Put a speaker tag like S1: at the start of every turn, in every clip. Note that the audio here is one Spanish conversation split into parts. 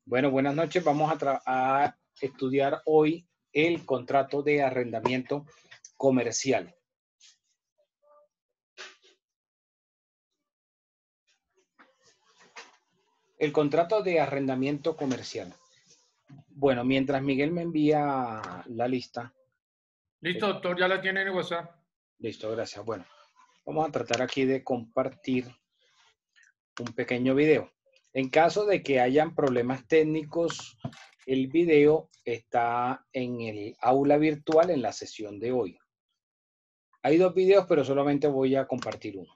S1: Bueno, buenas noches. Vamos a estudiar hoy el contrato de arrendamiento comercial. El contrato de arrendamiento comercial. Bueno, mientras Miguel me envía la lista.
S2: Listo, doctor, ya la tiene en WhatsApp.
S1: Listo, gracias. Bueno, vamos a tratar aquí de compartir un pequeño video. En caso de que hayan problemas técnicos, el video está en el aula virtual en la sesión de hoy. Hay dos videos, pero solamente voy a compartir uno.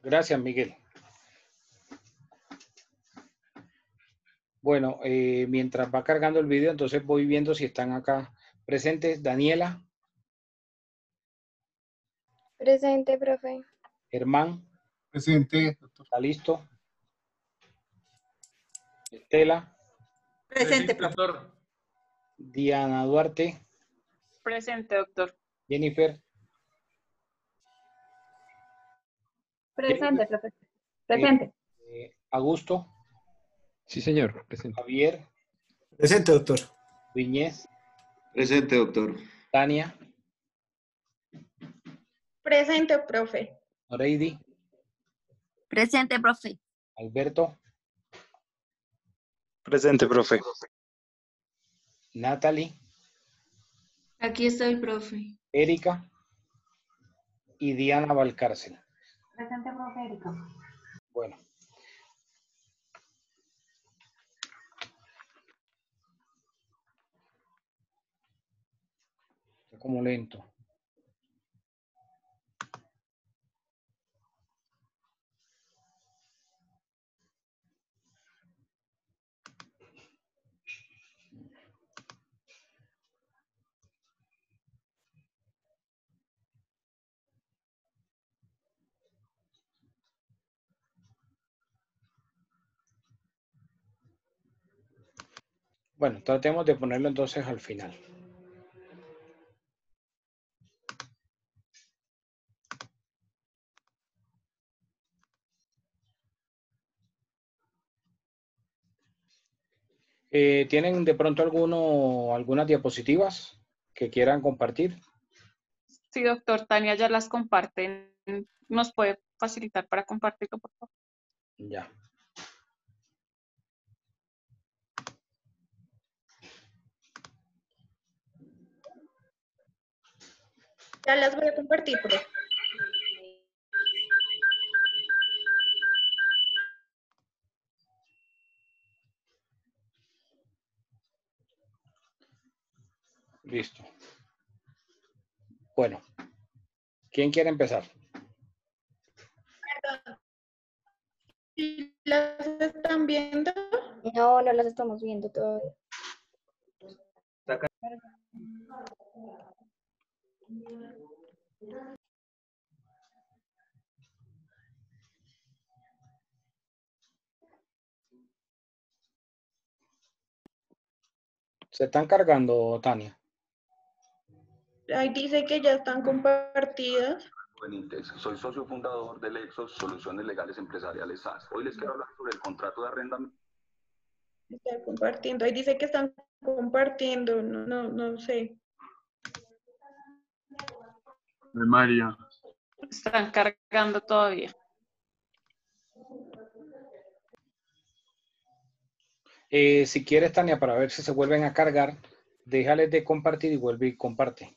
S1: Gracias, Miguel. Bueno, mientras va cargando el video, entonces voy viendo si están acá presentes. Daniela.
S3: Presente, profe.
S1: Germán.
S4: Presente, doctor.
S1: ¿Está listo? Estela.
S5: Presente, profe.
S2: Doctor.
S1: Diana Duarte.
S5: Presente, doctor.
S1: Jennifer.
S3: Presente, profe. Presente.
S1: Augusto.
S6: Sí, señor. Presente.
S1: Javier.
S4: Presente, doctor.
S1: Viñez.
S7: Presente, doctor.
S1: Tania.
S3: Presente, profe.
S1: Noreidi.
S8: Presente, profe.
S1: Alberto.
S9: Presente, profe.
S1: Natalie.
S10: Aquí estoy, profe.
S1: Erika. Y Diana Valcárcel.
S3: Presente, profe Erika.
S1: Bueno. Está como lento. Bueno, tratemos de ponerlo entonces al final. ¿Tienen de pronto algunas diapositivas que quieran compartir?
S5: Sí, doctor, Tania ya las comparten. ¿Nos puede facilitar para compartirlo, por favor?
S1: Ya.
S3: Ya las voy a compartir, profe.
S1: Listo. Bueno, ¿quién quiere empezar?
S3: ¿Las están viendo? No, no las estamos viendo todavía.
S1: Se están cargando, Tania.
S3: Ahí dice que ya están compartidas.
S7: Benítez, soy socio fundador del Exos Soluciones Legales Empresariales SAS. Hoy les quiero hablar sobre el contrato de arrendamiento.
S3: Están compartiendo. Ahí dice que están compartiendo. No sé.
S2: María.
S5: Están cargando todavía.
S1: Si quieres, Tania, para ver si se vuelven a cargar, déjales de compartir y vuelve y comparte.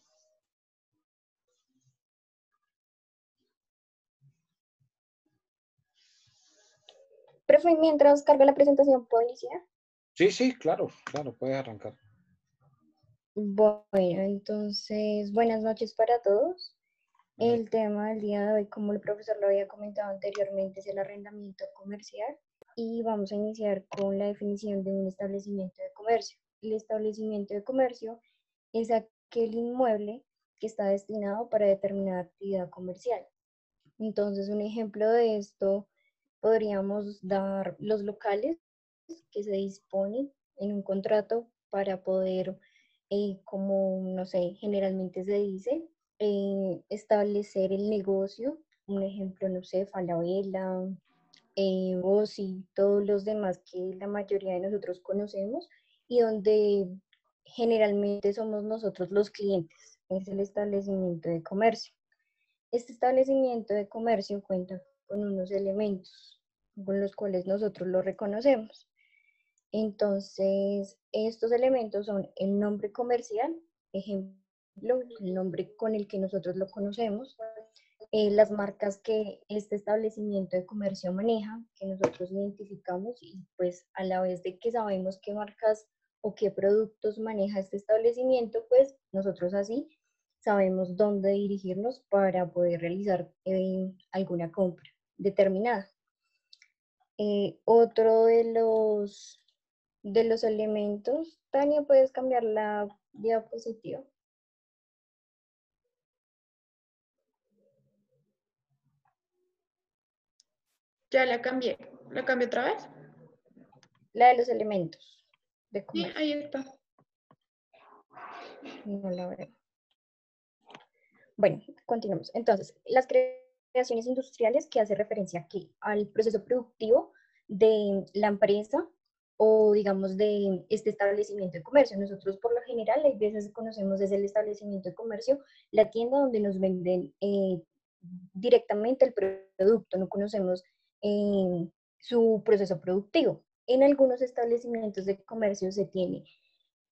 S3: Profe, mientras carga la presentación, ¿puedo iniciar?
S1: Sí, claro, puedes arrancar.
S3: Bueno, entonces, buenas noches para todos. El tema del día de hoy, como el profesor lo había comentado anteriormente, es el arrendamiento comercial y vamos a iniciar con la definición de un establecimiento de comercio. El establecimiento de comercio es aquel inmueble que está destinado para determinada actividad comercial. Entonces, un ejemplo de esto podríamos dar los locales que se disponen en un contrato para poder, como, no sé, generalmente se dice, establecer el negocio. Un ejemplo, no sé, Falabella, Osi, todos los demás que la mayoría de nosotros conocemos y donde generalmente somos nosotros los clientes. Es el establecimiento de comercio. Este establecimiento de comercio cuenta con unos elementos con los cuales nosotros lo reconocemos. Entonces, estos elementos son el nombre comercial, ejemplo, el nombre con el que nosotros lo conocemos, las marcas que este establecimiento de comercio maneja, que nosotros identificamos y pues a la vez de que sabemos qué marcas o qué productos maneja este establecimiento, pues nosotros así sabemos dónde dirigirnos para poder realizar alguna compra determinada. Otro de los elementos, Tania, ¿puedes cambiar la diapositiva?
S10: Ya la cambié. ¿La cambié otra vez?
S3: La de los elementos de
S10: Sí,
S3: comercio.
S10: ahí está.
S3: No la veo. Bueno, continuamos. Entonces, las creaciones industriales que hace referencia aquí al proceso productivo de la empresa o digamos de este establecimiento de comercio. Nosotros por lo general, hay veces conocemos desde el establecimiento de comercio la tienda donde nos venden directamente el producto, no conocemos su proceso productivo. En algunos establecimientos de comercio se tiene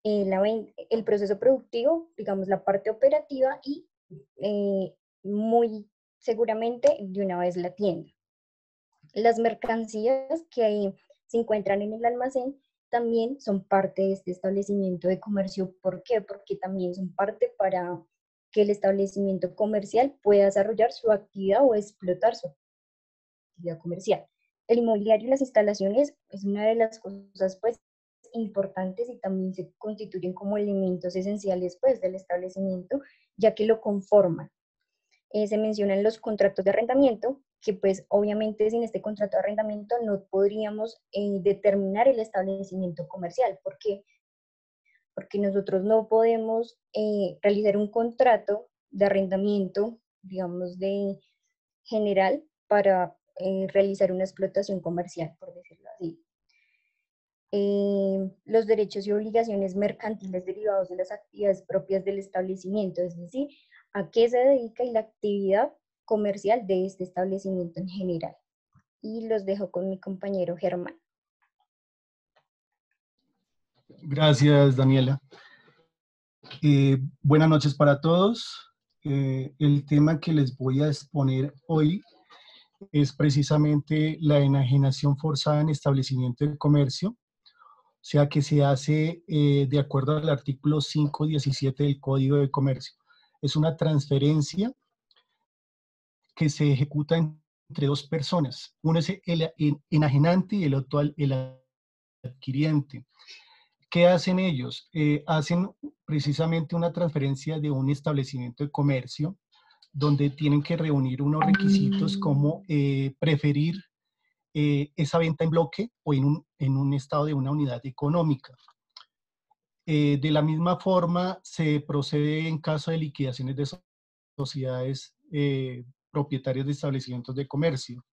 S3: el proceso productivo, digamos la parte operativa y muy seguramente de una vez la tienda. Las mercancías que se encuentran en el almacén también son parte de este establecimiento de comercio. ¿Por qué? Porque también son parte para que el establecimiento comercial pueda desarrollar su actividad o explotar su actividad comercial. El inmobiliario y las instalaciones es una de las cosas pues importantes y también se constituyen como elementos esenciales pues del establecimiento, ya que lo conforman. Se mencionan los contratos de arrendamiento, que pues obviamente sin este contrato de arrendamiento no podríamos determinar el establecimiento comercial. ¿Por qué? Porque nosotros no podemos realizar un contrato de arrendamiento, digamos, de general para realizar una explotación comercial, por decirlo así. Los derechos y obligaciones mercantiles derivados de las actividades propias del establecimiento, es decir, a qué se dedica y la actividad comercial de este establecimiento en general. Y los dejo con mi compañero Germán.
S4: Gracias, Daniela. Buenas noches para todos. El tema que les voy a exponer hoy es precisamente la enajenación forzada en establecimiento de comercio, o sea que se hace de acuerdo al artículo 517 del Código de Comercio. Es una transferencia que se ejecuta entre dos personas. Uno es el enajenante y el otro el adquiriente. ¿Qué hacen ellos? Hacen precisamente una transferencia de un establecimiento de comercio donde tienen que reunir unos requisitos como preferir esa venta en bloque o en un estado de una unidad económica. De la misma forma, se procede en caso de liquidaciones de sociedades propietarias de establecimientos de comercio.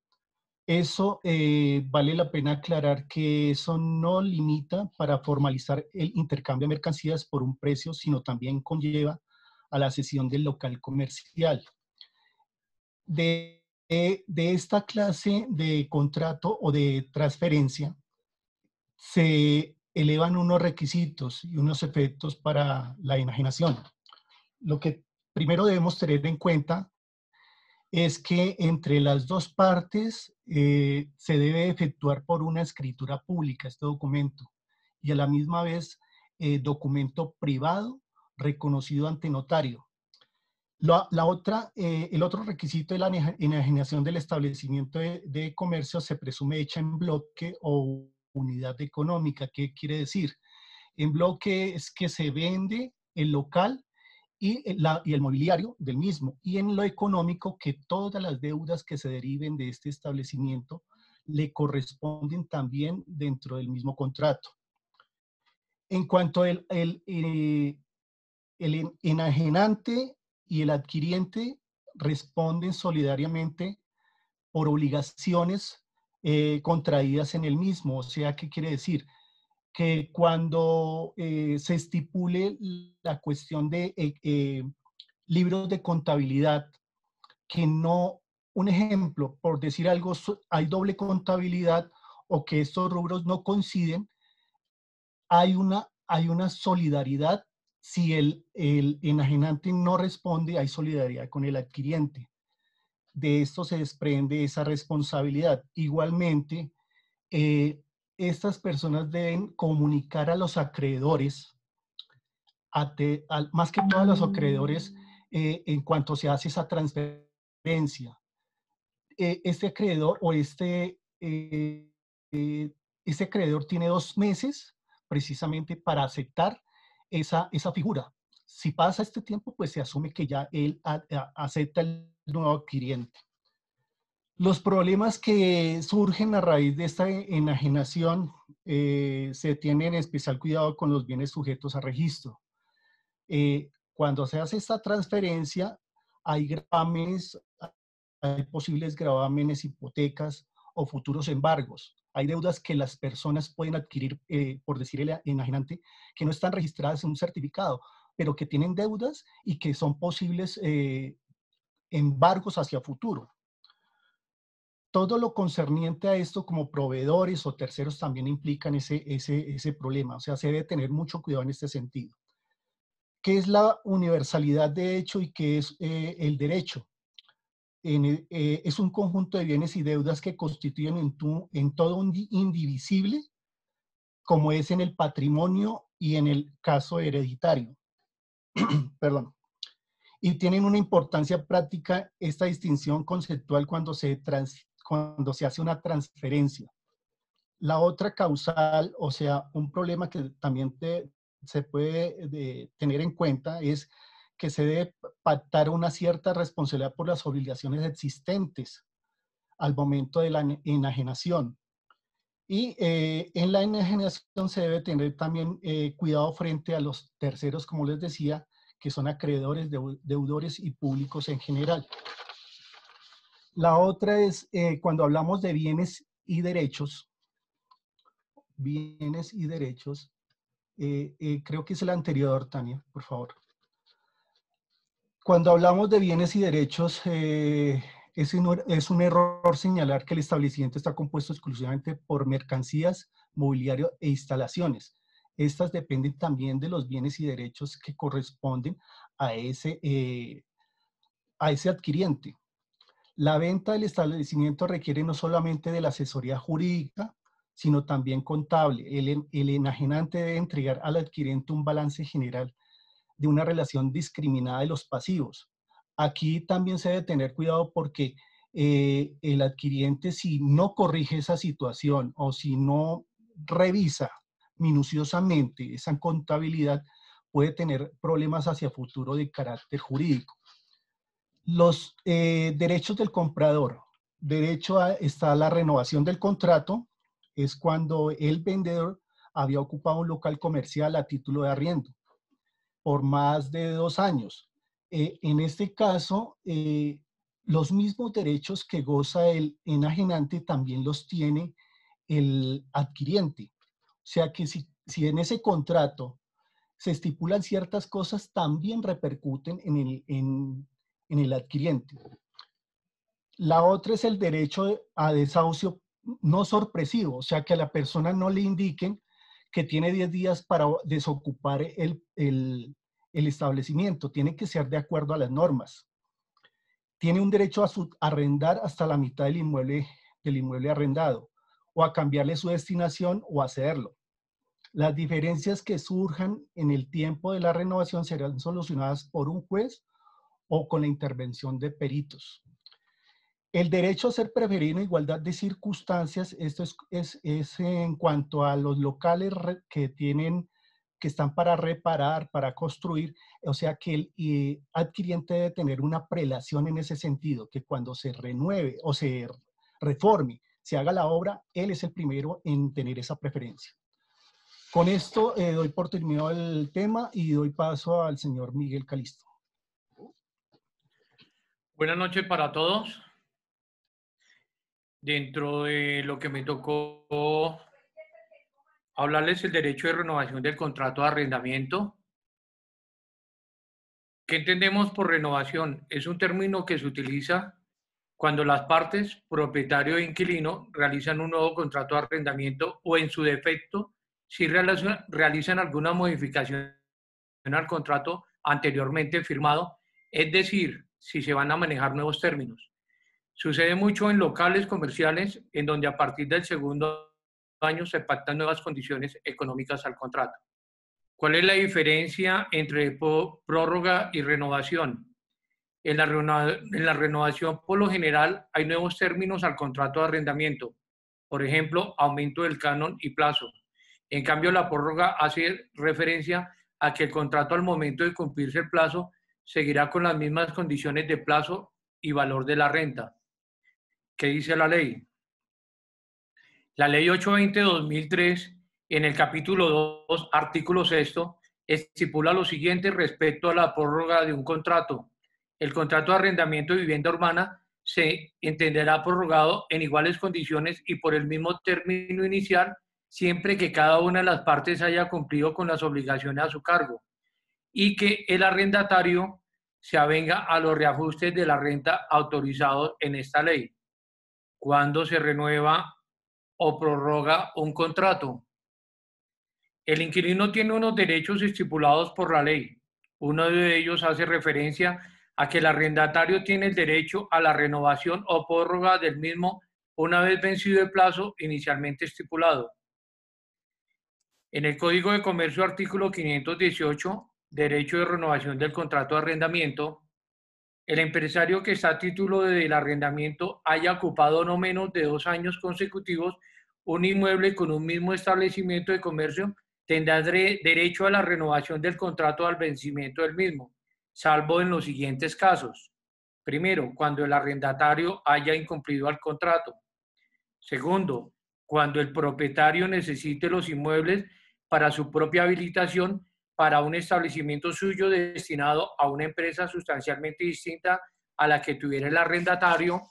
S4: Eso vale la pena aclarar que eso no limita para formalizar el intercambio de mercancías por un precio, sino también conlleva a la cesión del local comercial. De esta clase de contrato o de transferencia se elevan unos requisitos y unos efectos para la enajenación. Lo que primero debemos tener en cuenta es que entre las dos partes se debe efectuar por una escritura pública este documento y a la misma vez documento privado reconocido ante notario. El otro requisito de la enajenación del establecimiento de comercio se presume hecha en bloque o unidad económica. ¿Qué quiere decir? En bloque es que se vende el local y el mobiliario del mismo. Y en lo económico, que todas las deudas que se deriven de este establecimiento le corresponden también dentro del mismo contrato. En cuanto al el enajenante y el adquiriente responden solidariamente por obligaciones contraídas en el mismo. O sea, ¿qué quiere decir? Que cuando se estipule la cuestión de libros de contabilidad, que no, un ejemplo, por decir algo, hay doble contabilidad o que estos rubros no coinciden, hay una solidaridad. Si el enajenante no responde, hay solidaridad con el adquiriente. De esto se desprende esa responsabilidad. Igualmente, estas personas deben comunicar a los acreedores, más que todo a los acreedores, en cuanto se hace esa transferencia. Este acreedor o este acreedor tiene 2 meses precisamente para aceptar esa figura. Si pasa este tiempo, pues se asume que ya él acepta el nuevo adquiriente. Los problemas que surgen a raíz de esta enajenación se tienen especial cuidado con los bienes sujetos a registro. Cuando se hace esta transferencia, hay gravámenes, hay posibles gravámenes, hipotecas o futuros embargos. Hay deudas que las personas pueden adquirir, por decir el enajenante, que no están registradas en un certificado, pero que tienen deudas y que son posibles embargos hacia futuro. Todo lo concerniente a esto como proveedores o terceros también implican ese problema. O sea, se debe tener mucho cuidado en este sentido. ¿Qué es la universalidad de hecho y qué es el derecho? Es un conjunto de bienes y deudas que constituyen en todo un indivisible, como es en el patrimonio y en el caso hereditario. Perdón. Y tienen una importancia práctica esta distinción conceptual cuando se hace una transferencia. La otra causal, o sea, un problema que también se puede tener en cuenta es que se debe pactar una cierta responsabilidad por las obligaciones existentes al momento de la enajenación. Y en la enajenación se debe tener también cuidado frente a los terceros, como les decía, que son acreedores, deudores y públicos en general. La otra es cuando hablamos de bienes y derechos, creo que es el anterior, Tania, por favor. Cuando hablamos de bienes y derechos, es un error señalar que el establecimiento está compuesto exclusivamente por mercancías, mobiliario e instalaciones. Estas dependen también de los bienes y derechos que corresponden a ese adquiriente. La venta del establecimiento requiere no solamente de la asesoría jurídica, sino también contable. El enajenante debe entregar al adquiriente un balance general de una relación discriminada de los pasivos. Aquí también se debe tener cuidado porque el adquiriente, si no corrige esa situación o si no revisa minuciosamente esa contabilidad, puede tener problemas hacia futuro de carácter jurídico. Los derechos del comprador. Está la renovación del contrato, es cuando el vendedor había ocupado un local comercial a título de arriendo por más de 2 años. En este caso, los mismos derechos que goza el enajenante también los tiene el adquiriente. O sea que si en ese contrato se estipulan ciertas cosas, también repercuten en el adquiriente. La otra es el derecho a desahucio no sorpresivo, o sea que a la persona no le indiquen que tiene 10 días para desocupar el establecimiento. Tiene que ser de acuerdo a las normas. Tiene un derecho a arrendar hasta la mitad del inmueble arrendado, o a cambiarle su destinación o a cederlo. Las diferencias que surjan en el tiempo de la renovación serán solucionadas por un juez o con la intervención de peritos. El derecho a ser preferido en igualdad de circunstancias, esto es en cuanto a los locales que que están para reparar, para construir, o sea que el adquiriente debe tener una prelación en ese sentido, que cuando se renueve o se reforme, se haga la obra, él es el primero en tener esa preferencia. Con esto doy por terminado el tema y doy paso al señor Miguel Calisto.
S2: Buenas noches para todos. Dentro de lo que me tocó hablarles el derecho de renovación del contrato de arrendamiento. ¿Qué entendemos por renovación? Es un término que se utiliza cuando las partes, propietario e inquilino, realizan un nuevo contrato de arrendamiento o en su defecto, si realizan alguna modificación al contrato anteriormente firmado, es decir, si se van a manejar nuevos términos. Sucede mucho en locales comerciales en donde a partir del segundo año se pactan nuevas condiciones económicas al contrato. ¿Cuál es la diferencia entre prórroga y renovación? En la renovación, por lo general, hay nuevos términos al contrato de arrendamiento. Por ejemplo, aumento del canon y plazo. En cambio, la prórroga hace referencia a que el contrato al momento de cumplirse el plazo seguirá con las mismas condiciones de plazo y valor de la renta. ¿Qué dice la ley? La ley 820/2003, en el capítulo 2, artículo 6, estipula lo siguiente respecto a la prórroga de un contrato. El contrato de arrendamiento de vivienda urbana se entenderá prorrogado en iguales condiciones y por el mismo término inicial, siempre que cada una de las partes haya cumplido con las obligaciones a su cargo y que el arrendatario se avenga a los reajustes de la renta autorizados en esta ley. ¿Cuándo se renueva o prorroga un contrato? El inquilino tiene unos derechos estipulados por la ley. Uno de ellos hace referencia a que el arrendatario tiene el derecho a la renovación o prórroga del mismo una vez vencido el plazo inicialmente estipulado. En el Código de Comercio, artículo 518, derecho de renovación del contrato de arrendamiento, el empresario que está a título del arrendamiento haya ocupado no menos de 2 años consecutivos un inmueble con un mismo establecimiento de comercio tendrá derecho a la renovación del contrato al vencimiento del mismo, salvo en los siguientes casos. Primero, cuando el arrendatario haya incumplido el contrato. Segundo, cuando el propietario necesite los inmuebles para su propia habilitación para un establecimiento suyo destinado a una empresa sustancialmente distinta a la que tuviera el arrendatario,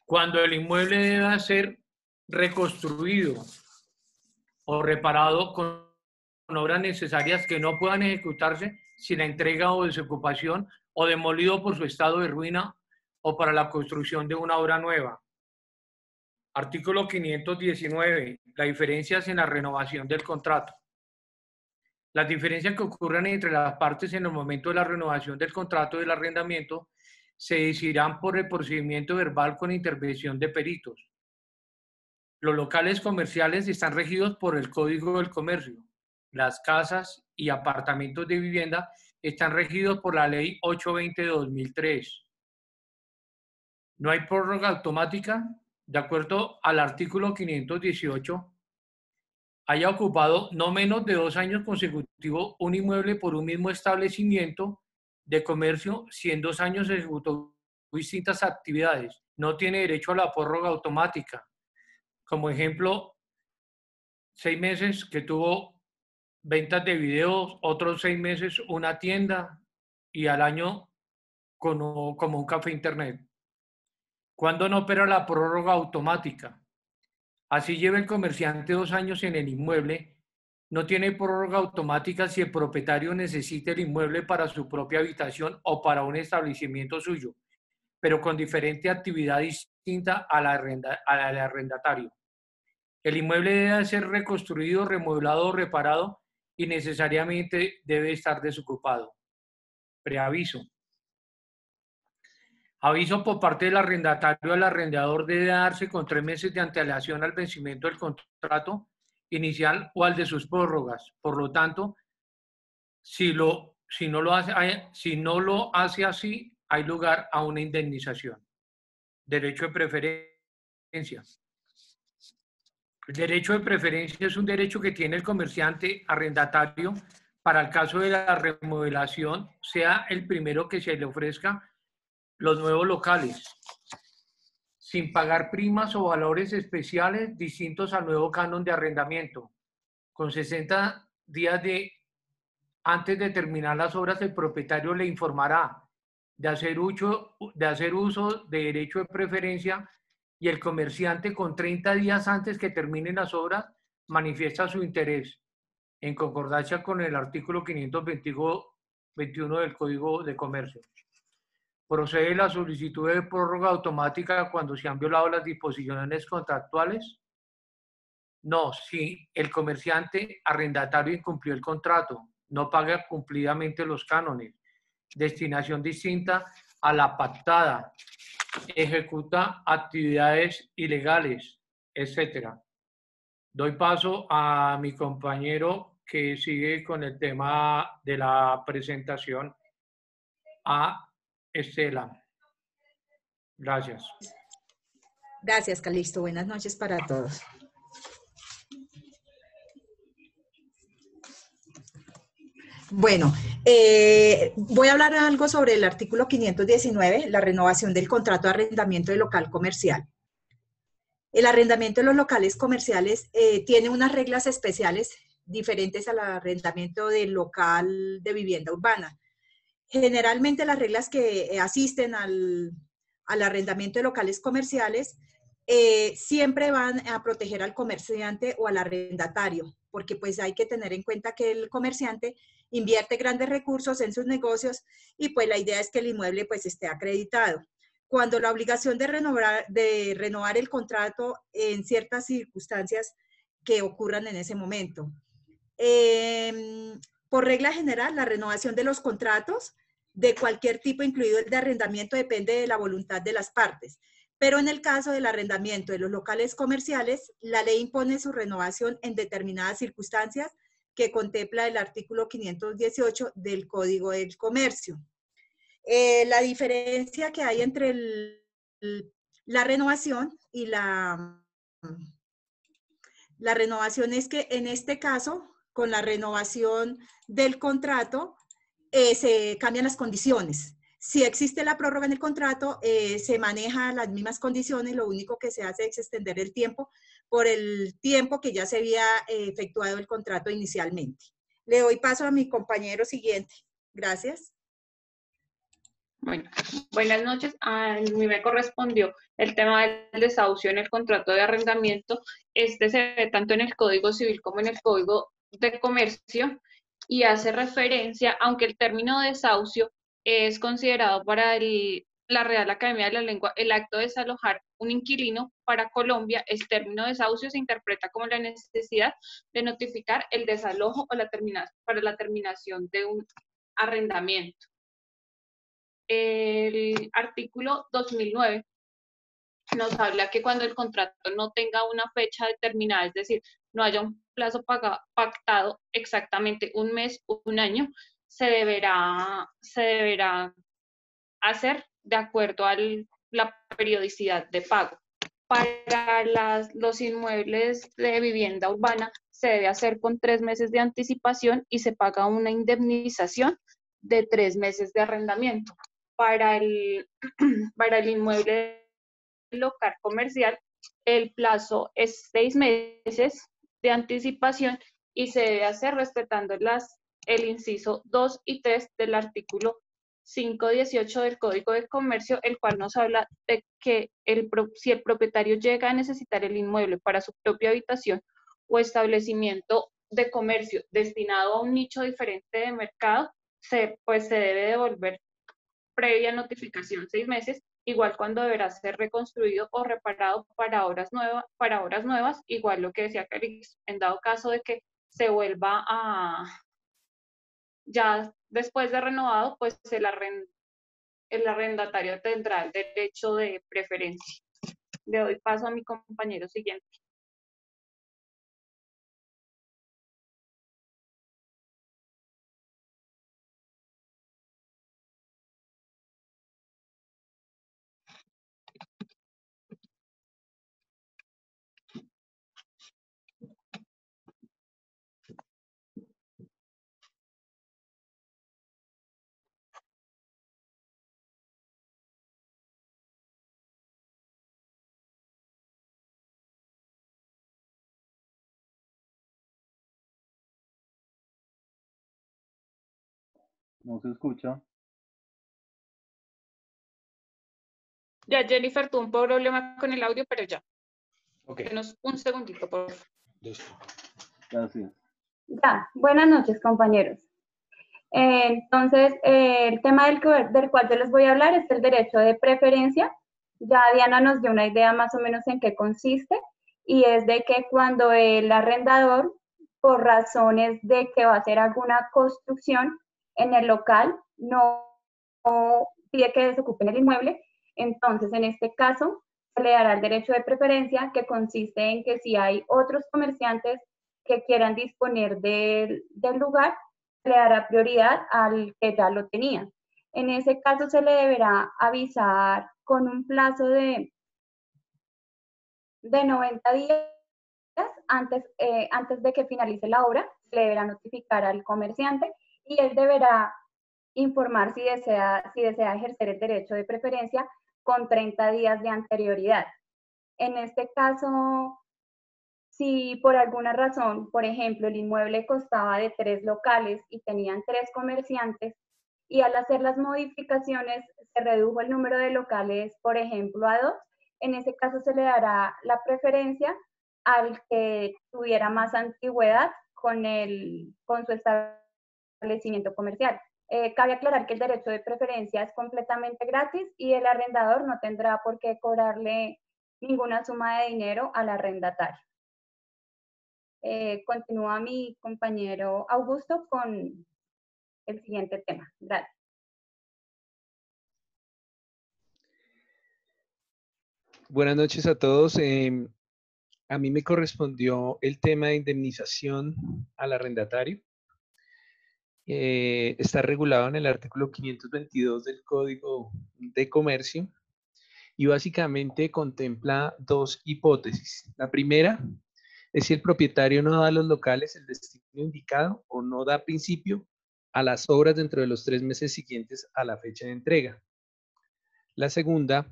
S2: cuando el inmueble deba ser reconstruido o reparado con obras necesarias que no puedan ejecutarse sin la entrega o desocupación o demolido por su estado de ruina o para la construcción de una obra nueva. Artículo 519. Las diferencias en la renovación del contrato. Las diferencias que ocurran entre las partes en el momento de la renovación del contrato del arrendamiento se decidirán por el procedimiento verbal con intervención de peritos. Los locales comerciales están regidos por el Código del Comercio. Las casas y apartamentos de vivienda están regidos por la Ley 820/2003. No hay prórroga automática. De acuerdo al artículo 518, haya ocupado no menos de 2 años consecutivos un inmueble por un mismo establecimiento de comercio, si en 2 años se ejecutó distintas actividades. No tiene derecho a la prórroga automática. Como ejemplo, 6 meses que tuvo ventas de videos, otros 6 meses una tienda y al año como un café internet. ¿Cuándo no opera la prórroga automática? Así lleva el comerciante 2 años en el inmueble, no tiene prórroga automática si el propietario necesita el inmueble para su propia habitación o para un establecimiento suyo, pero con diferente actividad distinta al arrendatario. El inmueble debe ser reconstruido, remodelado o reparado y necesariamente debe estar desocupado. Preaviso. Aviso por parte del arrendatario al arrendador debe darse con 3 meses de antelación al vencimiento del contrato inicial o al de sus prórrogas. Por lo tanto, si no lo hace así, hay lugar a una indemnización. Derecho de preferencia. El derecho de preferencia es un derecho que tiene el comerciante arrendatario para el caso de la remodelación, sea el primero que se le ofrezca los nuevos locales, sin pagar primas o valores especiales distintos al nuevo canon de arrendamiento. Con 60 días antes de terminar las obras, el propietario le informará de hacer uso de derecho de preferencia y el comerciante con 30 días antes que terminen las obras manifiesta su interés en concordancia con el artículo 521 del Código de Comercio. ¿Procede la solicitud de prórroga automática cuando se han violado las disposiciones contractuales? No, si el comerciante arrendatario incumplió el contrato, no paga cumplidamente los cánones, destinación distinta a la pactada, ejecuta actividades ilegales, etcétera. Doy paso a mi compañero que sigue con el tema de la presentación, a Estela. Gracias.
S9: Gracias, Calixto. Buenas noches para todos. Bueno, voy a hablar algo sobre el artículo 519, la renovación del contrato de arrendamiento de local comercial. El arrendamiento de los locales comerciales tiene unas reglas especiales diferentes al arrendamiento del local de vivienda urbana. Generalmente las reglas que asisten al arrendamiento de locales comerciales siempre van a proteger al comerciante o al arrendatario, porque pues hay que tener en cuenta que el comerciante invierte grandes recursos en sus negocios y pues la idea es que el inmueble pues esté acreditado. Cuando la obligación de renovar el contrato en ciertas circunstancias que ocurran en ese momento. Por regla general, la renovación de los contratos de cualquier tipo, incluido el de arrendamiento, depende de la voluntad de las partes. Pero en el caso del arrendamiento de los locales comerciales, la ley impone su renovación en determinadas circunstancias que contempla el artículo 518 del Código del Comercio. La diferencia que hay entre la renovación y la renovación es que en este caso, con la renovación del contrato, se cambian las condiciones. Si existe la prórroga en el contrato, se manejan las mismas condiciones, lo único que se hace es extender el tiempo por el tiempo que ya se había efectuado el contrato inicialmente. Le doy paso a mi compañero siguiente. Gracias.
S5: Bueno, buenas noches. A mí me correspondió el tema del desahucio en el contrato de arrendamiento. Este se ve tanto en el Código Civil como en el Código de Comercio y hace referencia, aunque el término desahucio es considerado para la Real Academia de la Lengua, el acto de desalojar un inquilino para Colombia, el término desahucio se interpreta como la necesidad de notificar el desalojo o para la terminación de un arrendamiento. El artículo 2009 nos habla que cuando el contrato no tenga una fecha determinada, es decir, no haya un plazo pactado exactamente un mes o un año, se deberá hacer de acuerdo a la periodicidad de pago. Para los inmuebles de vivienda urbana se debe hacer con 3 meses de anticipación y se paga una indemnización de 3 meses de arrendamiento. Para el inmueble local comercial, el plazo es 6 meses de anticipación y se debe hacer respetando el inciso 2 y 3 del artículo 518 del Código de Comercio, el cual nos habla de que si el propietario llega a necesitar el inmueble para su propia habitación o establecimiento de comercio destinado a un nicho diferente de mercado, pues se debe devolver previa notificación 6 meses, igual cuando deberá ser reconstruido o reparado para obras nuevas, igual lo que decía Calix, en dado caso de que se vuelva ya después de renovado, pues el arrendatario tendrá el derecho de preferencia. Le doy paso a mi compañero siguiente.
S11: No se escucha.
S5: Ya Jennifer tuvo un problema con el audio, pero ya.
S1: Ok.
S5: Denos un segundito, por favor.
S1: Listo.
S11: Gracias.
S12: Ya, buenas noches, compañeros. Entonces, el tema del cual yo les voy a hablar es el derecho de preferencia. Ya Diana nos dio una idea más o menos en qué consiste, y es de que cuando el arrendador, por razones de que va a hacer alguna construcción en el local, no pide que desocupen el inmueble, entonces en este caso se le dará el derecho de preferencia, que consiste en que si hay otros comerciantes que quieran disponer del lugar, se le dará prioridad al que ya lo tenía. En ese caso se le deberá avisar con un plazo de 90 días antes de que finalice la obra. Se le deberá notificar al comerciante y él deberá informar si desea ejercer el derecho de preferencia con 30 días de anterioridad. En este caso, si por alguna razón, por ejemplo, el inmueble constaba de 3 locales y tenían 3 comerciantes, y al hacer las modificaciones se redujo el número de locales, por ejemplo, a 2, en ese caso se le dará la preferencia al que tuviera más antigüedad con su establecimiento comercial. Cabe aclarar que el derecho de preferencia es completamente gratis y el arrendador no tendrá por qué cobrarle ninguna suma de dinero al arrendatario. Continúa mi compañero Augusto con el siguiente tema. Gracias.
S6: Buenas noches a todos. A mí me correspondió el tema de indemnización al arrendatario. Está regulado en el artículo 522 del Código de Comercio y básicamente contempla 2 hipótesis. La primera es si el propietario no da a los locales el destino indicado o no da principio a las obras dentro de los 3 meses siguientes a la fecha de entrega. La segunda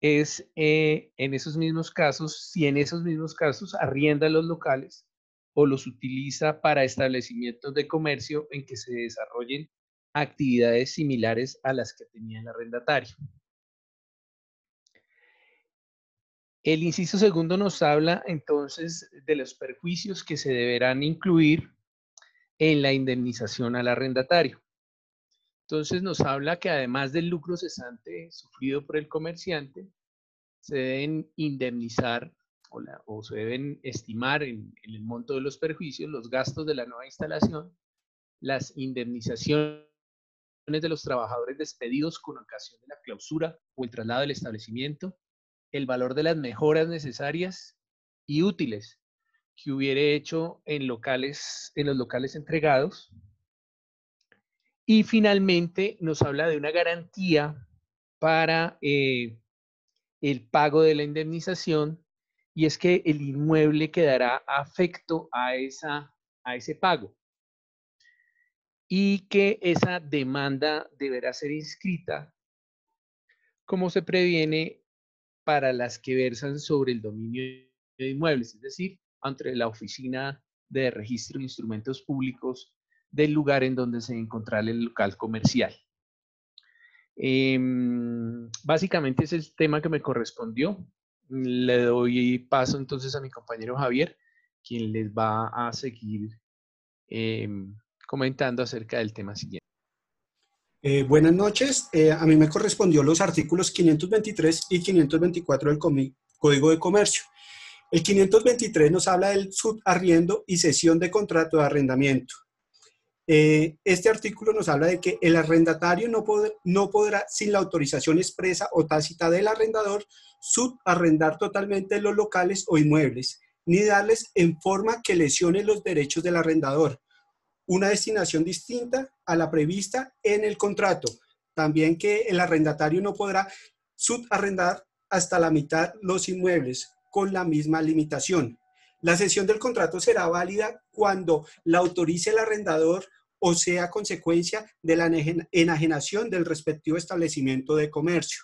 S6: es en esos mismos casos, si en esos mismos casos arrienda los locales o los utiliza para establecimientos de comercio en que se desarrollen actividades similares a las que tenía el arrendatario. El inciso segundo nos habla entonces de los perjuicios que se deberán incluir en la indemnización al arrendatario. Entonces nos habla que además del lucro cesante sufrido por el comerciante, se deben indemnizar o se deben estimar en el monto de los perjuicios los gastos de la nueva instalación, las indemnizaciones de los trabajadores despedidos con ocasión de la clausura o el traslado del establecimiento, el valor de las mejoras necesarias y útiles que hubiere hecho en los locales entregados. Y finalmente nos habla de una garantía para el pago de la indemnización, y es que el inmueble quedará afecto a ese pago y que esa demanda deberá ser inscrita como se previene para las que versan sobre el dominio de inmuebles, es decir, ante la oficina de registro de instrumentos públicos del lugar en donde se encontrará el local comercial. Básicamente ese es el tema que me correspondió. Le doy paso entonces a mi compañero Javier, quien les va a seguir comentando acerca del tema siguiente.
S13: Buenas noches. A mí me correspondió los artículos 523 y 524 del Código de Comercio. El 523 nos habla del subarriendo y cesión de contrato de arrendamiento. Este artículo nos habla de que el arrendatario no podrá, sin la autorización expresa o tácita del arrendador, subarrendar totalmente los locales o inmuebles, ni darles en forma que lesione los derechos del arrendador una destinación distinta a la prevista en el contrato. También que el arrendatario no podrá subarrendar hasta la mitad los inmuebles con la misma limitación. La cesión del contrato será válida cuando la autorice el arrendador o sea consecuencia de la enajenación del respectivo establecimiento de comercio.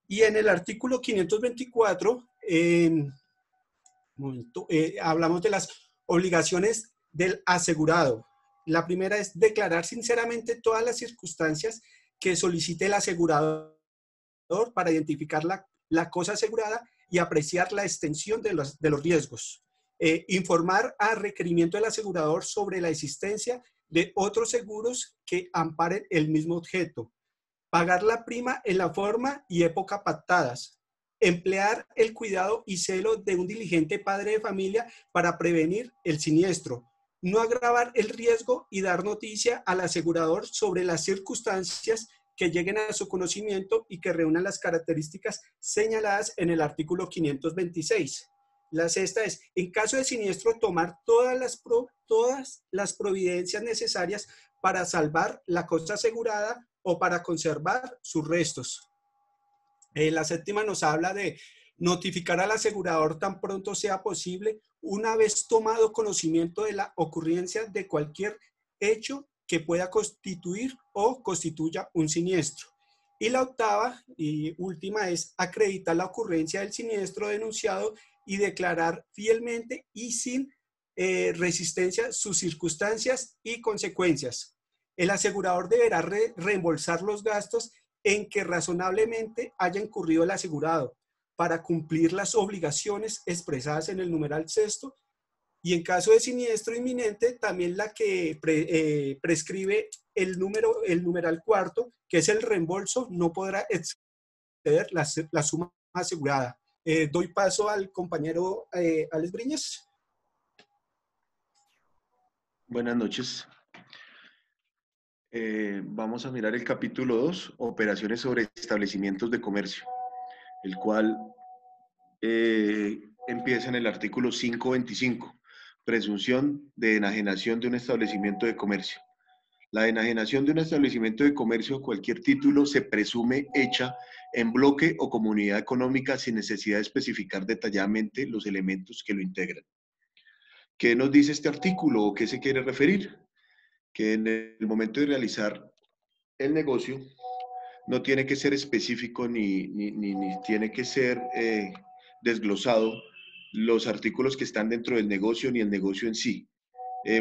S13: Y en el artículo 524 hablamos de las obligaciones del asegurado. La primera es declarar sinceramente todas las circunstancias que solicite el asegurador para identificar la cosa asegurada y apreciar la extensión de los riesgos. Informar a requerimiento del asegurador sobre la existencia de otros seguros que amparen el mismo objeto. Pagar la prima en la forma y época pactadas. Emplear el cuidado y celo de un diligente padre de familia para prevenir el siniestro. No agravar el riesgo y dar noticia al asegurador sobre las circunstancias que lleguen a su conocimiento y que reúnan las características señaladas en el artículo 526. La sexta es, en caso de siniestro, tomar todas las providencias necesarias para salvar la cosa asegurada o para conservar sus restos. La séptima nos habla de notificar al asegurador tan pronto sea posible, una vez tomado conocimiento de la ocurrencia de cualquier hecho que pueda constituir o constituya un siniestro. Y la octava y última es acreditar la ocurrencia del siniestro denunciado y declarar fielmente y sin resistencia sus circunstancias y consecuencias. El asegurador deberá reembolsar los gastos en que razonablemente haya incurrido el asegurado para cumplir las obligaciones expresadas en el numeral sexto, y en caso de siniestro inminente también la que prescribe el numeral cuarto, que es el reembolso, no podrá exceder la suma asegurada. Doy paso al compañero Alex Briñas.
S14: Buenas noches. Vamos a mirar el capítulo 2, operaciones sobre establecimientos de comercio, el cual empieza en el artículo 525, presunción de enajenación de un establecimiento de comercio. La enajenación de un establecimiento de comercio, cualquier título, se presume hecha en bloque o comunidad económica sin necesidad de especificar detalladamente los elementos que lo integran. ¿Qué nos dice este artículo o qué se quiere referir? Que en el momento de realizar el negocio no tiene que ser específico ni tiene que ser desglosado los artículos que están dentro del negocio ni el negocio en sí.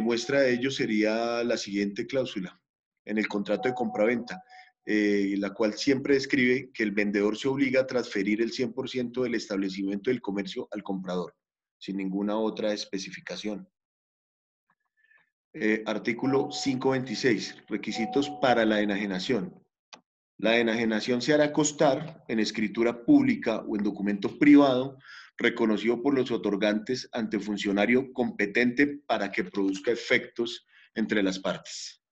S14: Muestra de ello sería la siguiente cláusula en el contrato de compraventa, la cual siempre describe que el vendedor se obliga a transferir el 100% del establecimiento del comercio al comprador, sin ninguna otra especificación. Artículo 526, requisitos para la enajenación. La enajenación se hará constar en escritura pública o en documento privado reconocido por los otorgantes ante funcionario competente para que produzca efectos entre las partes.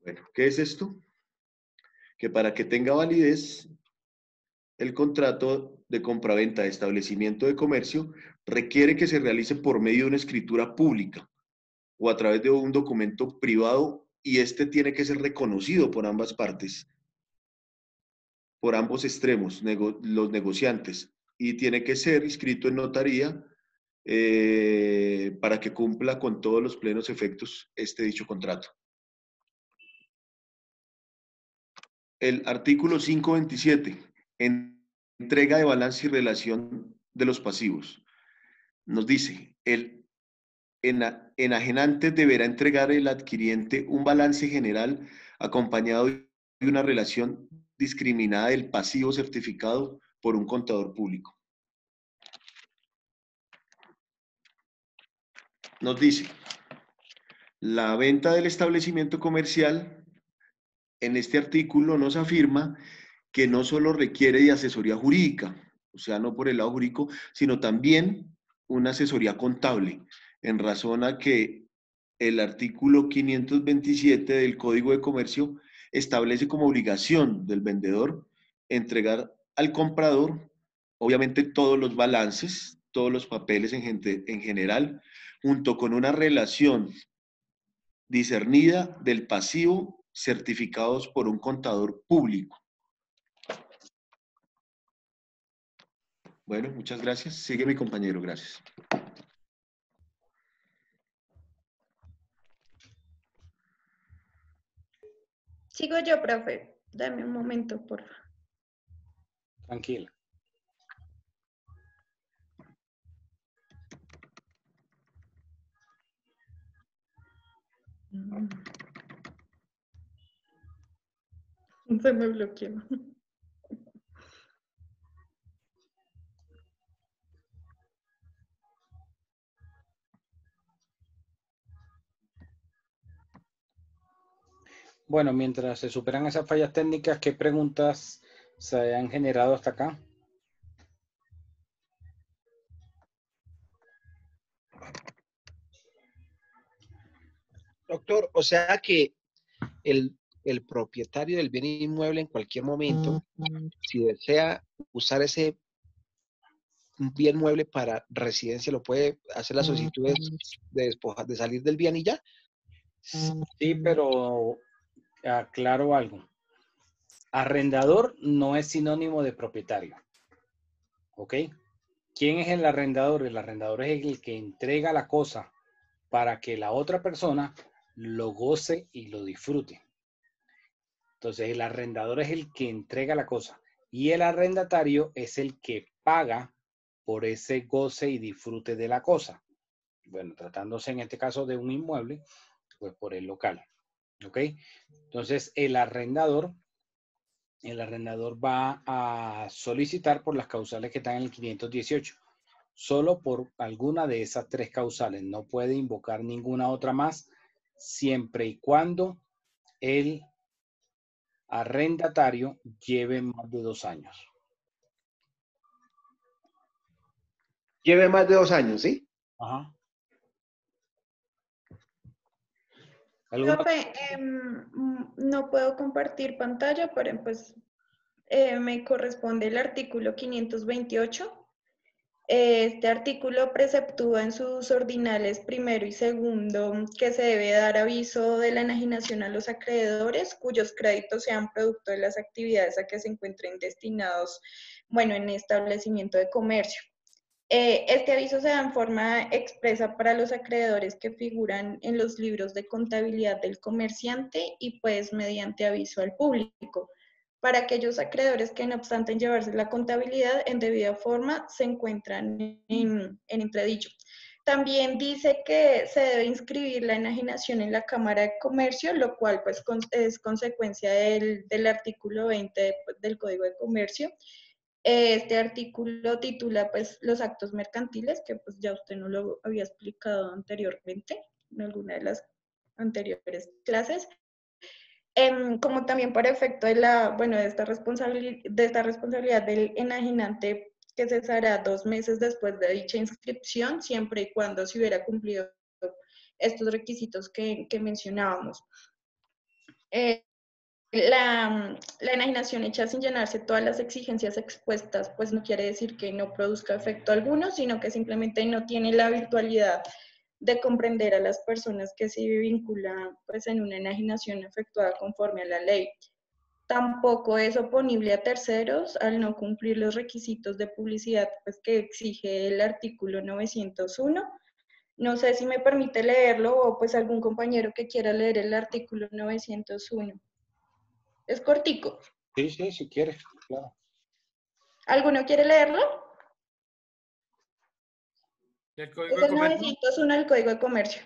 S14: Bueno, ¿qué es esto? Que para que tenga validez, el contrato de compraventa de establecimiento de comercio requiere que se realice por medio de una escritura pública o a través de un documento privado, y este tiene que ser reconocido por ambas partes, por ambos extremos, los negociantes, y tiene que ser inscrito en notaría para que cumpla con todos los plenos efectos dicho contrato. El artículo 527, entrega de balance y relación de los pasivos. Nos dice, el enajenante deberá entregar al adquiriente un balance general acompañado de una relación discriminada del pasivo certificado por un contador público. Nos dice, la venta del establecimiento comercial, en este artículo nos afirma que no solo requiere de asesoría jurídica, o sea, no por el lado jurídico, sino también una asesoría contable, en razón a que el artículo 527 del Código de Comercio establece como obligación del vendedor entregar al comprador, obviamente, todos los balances, todos los papeles en general, junto con una relación discernida del pasivo certificados por un contador público. Bueno, muchas gracias. Sigue mi compañero, gracias.
S10: Sigo yo, profe. Dame un momento, por favor.
S1: Tranquila.
S10: Mm. Se me bloqueó.
S1: Bueno, mientras se superan esas fallas técnicas, ¿qué preguntas se han generado hasta acá?
S15: Doctor, o sea que el propietario del bien inmueble en cualquier momento, si desea usar ese bien mueble para residencia, lo puede hacer las solicitudes de salir del bien y ya.
S1: Sí, pero aclaro algo. Arrendador no es sinónimo de propietario. ¿Ok? ¿Quién es el arrendador? El arrendador es el que entrega la cosa para que la otra persona lo goce y lo disfrute. Entonces, el arrendador es el que entrega la cosa y el arrendatario es el que paga por ese goce y disfrute de la cosa. Bueno, tratándose en este caso de un inmueble, pues por el local. ¿Ok? Entonces, el arrendador va a solicitar por las causales que están en el 518. Solo por alguna de esas tres causales. No puede invocar ninguna otra más, siempre y cuando el arrendatario lleve más de 2 años.
S15: Lleve más de 2 años, ¿sí?
S1: Ajá.
S10: Profe, no puedo compartir pantalla, pero pues me corresponde el artículo 528. Este artículo preceptúa en sus ordinales primero y segundo que se debe dar aviso de la enajenación a los acreedores cuyos créditos sean producto de las actividades a que se encuentren destinados, bueno, en establecimiento de comercio. Este aviso se da en forma expresa para los acreedores que figuran en los libros de contabilidad del comerciante y pues mediante aviso al público. Para aquellos acreedores que no obstante en llevarse la contabilidad en debida forma se encuentran en entredicho. También dice que se debe inscribir la enajenación en la Cámara de Comercio, lo cual pues es consecuencia del artículo 20 del Código de Comercio. Este artículo titula pues los actos mercantiles, que pues ya usted no lo había explicado anteriormente en alguna de las anteriores clases. Como también por efecto de de esta responsabilidad del enajenante que cesará 2 meses después de dicha inscripción, siempre y cuando se hubiera cumplido estos requisitos que mencionábamos. La enajenación hecha sin llenarse todas las exigencias expuestas, pues no quiere decir que no produzca efecto alguno, sino que simplemente no tiene la virtualidad de comprender a las personas que se vinculan pues, en una enajenación efectuada conforme a la ley. Tampoco es oponible a terceros al no cumplir los requisitos de publicidad pues, que exige el artículo 901. No sé si me permite leerlo o pues algún compañero que quiera leer el artículo 901. Es cortico.
S1: Sí, sí, si quieres, claro.
S10: ¿Alguno quiere leerlo?
S2: ¿Del Código
S10: Es
S2: de
S10: el
S2: Comercio?
S10: 901 del Código de Comercio.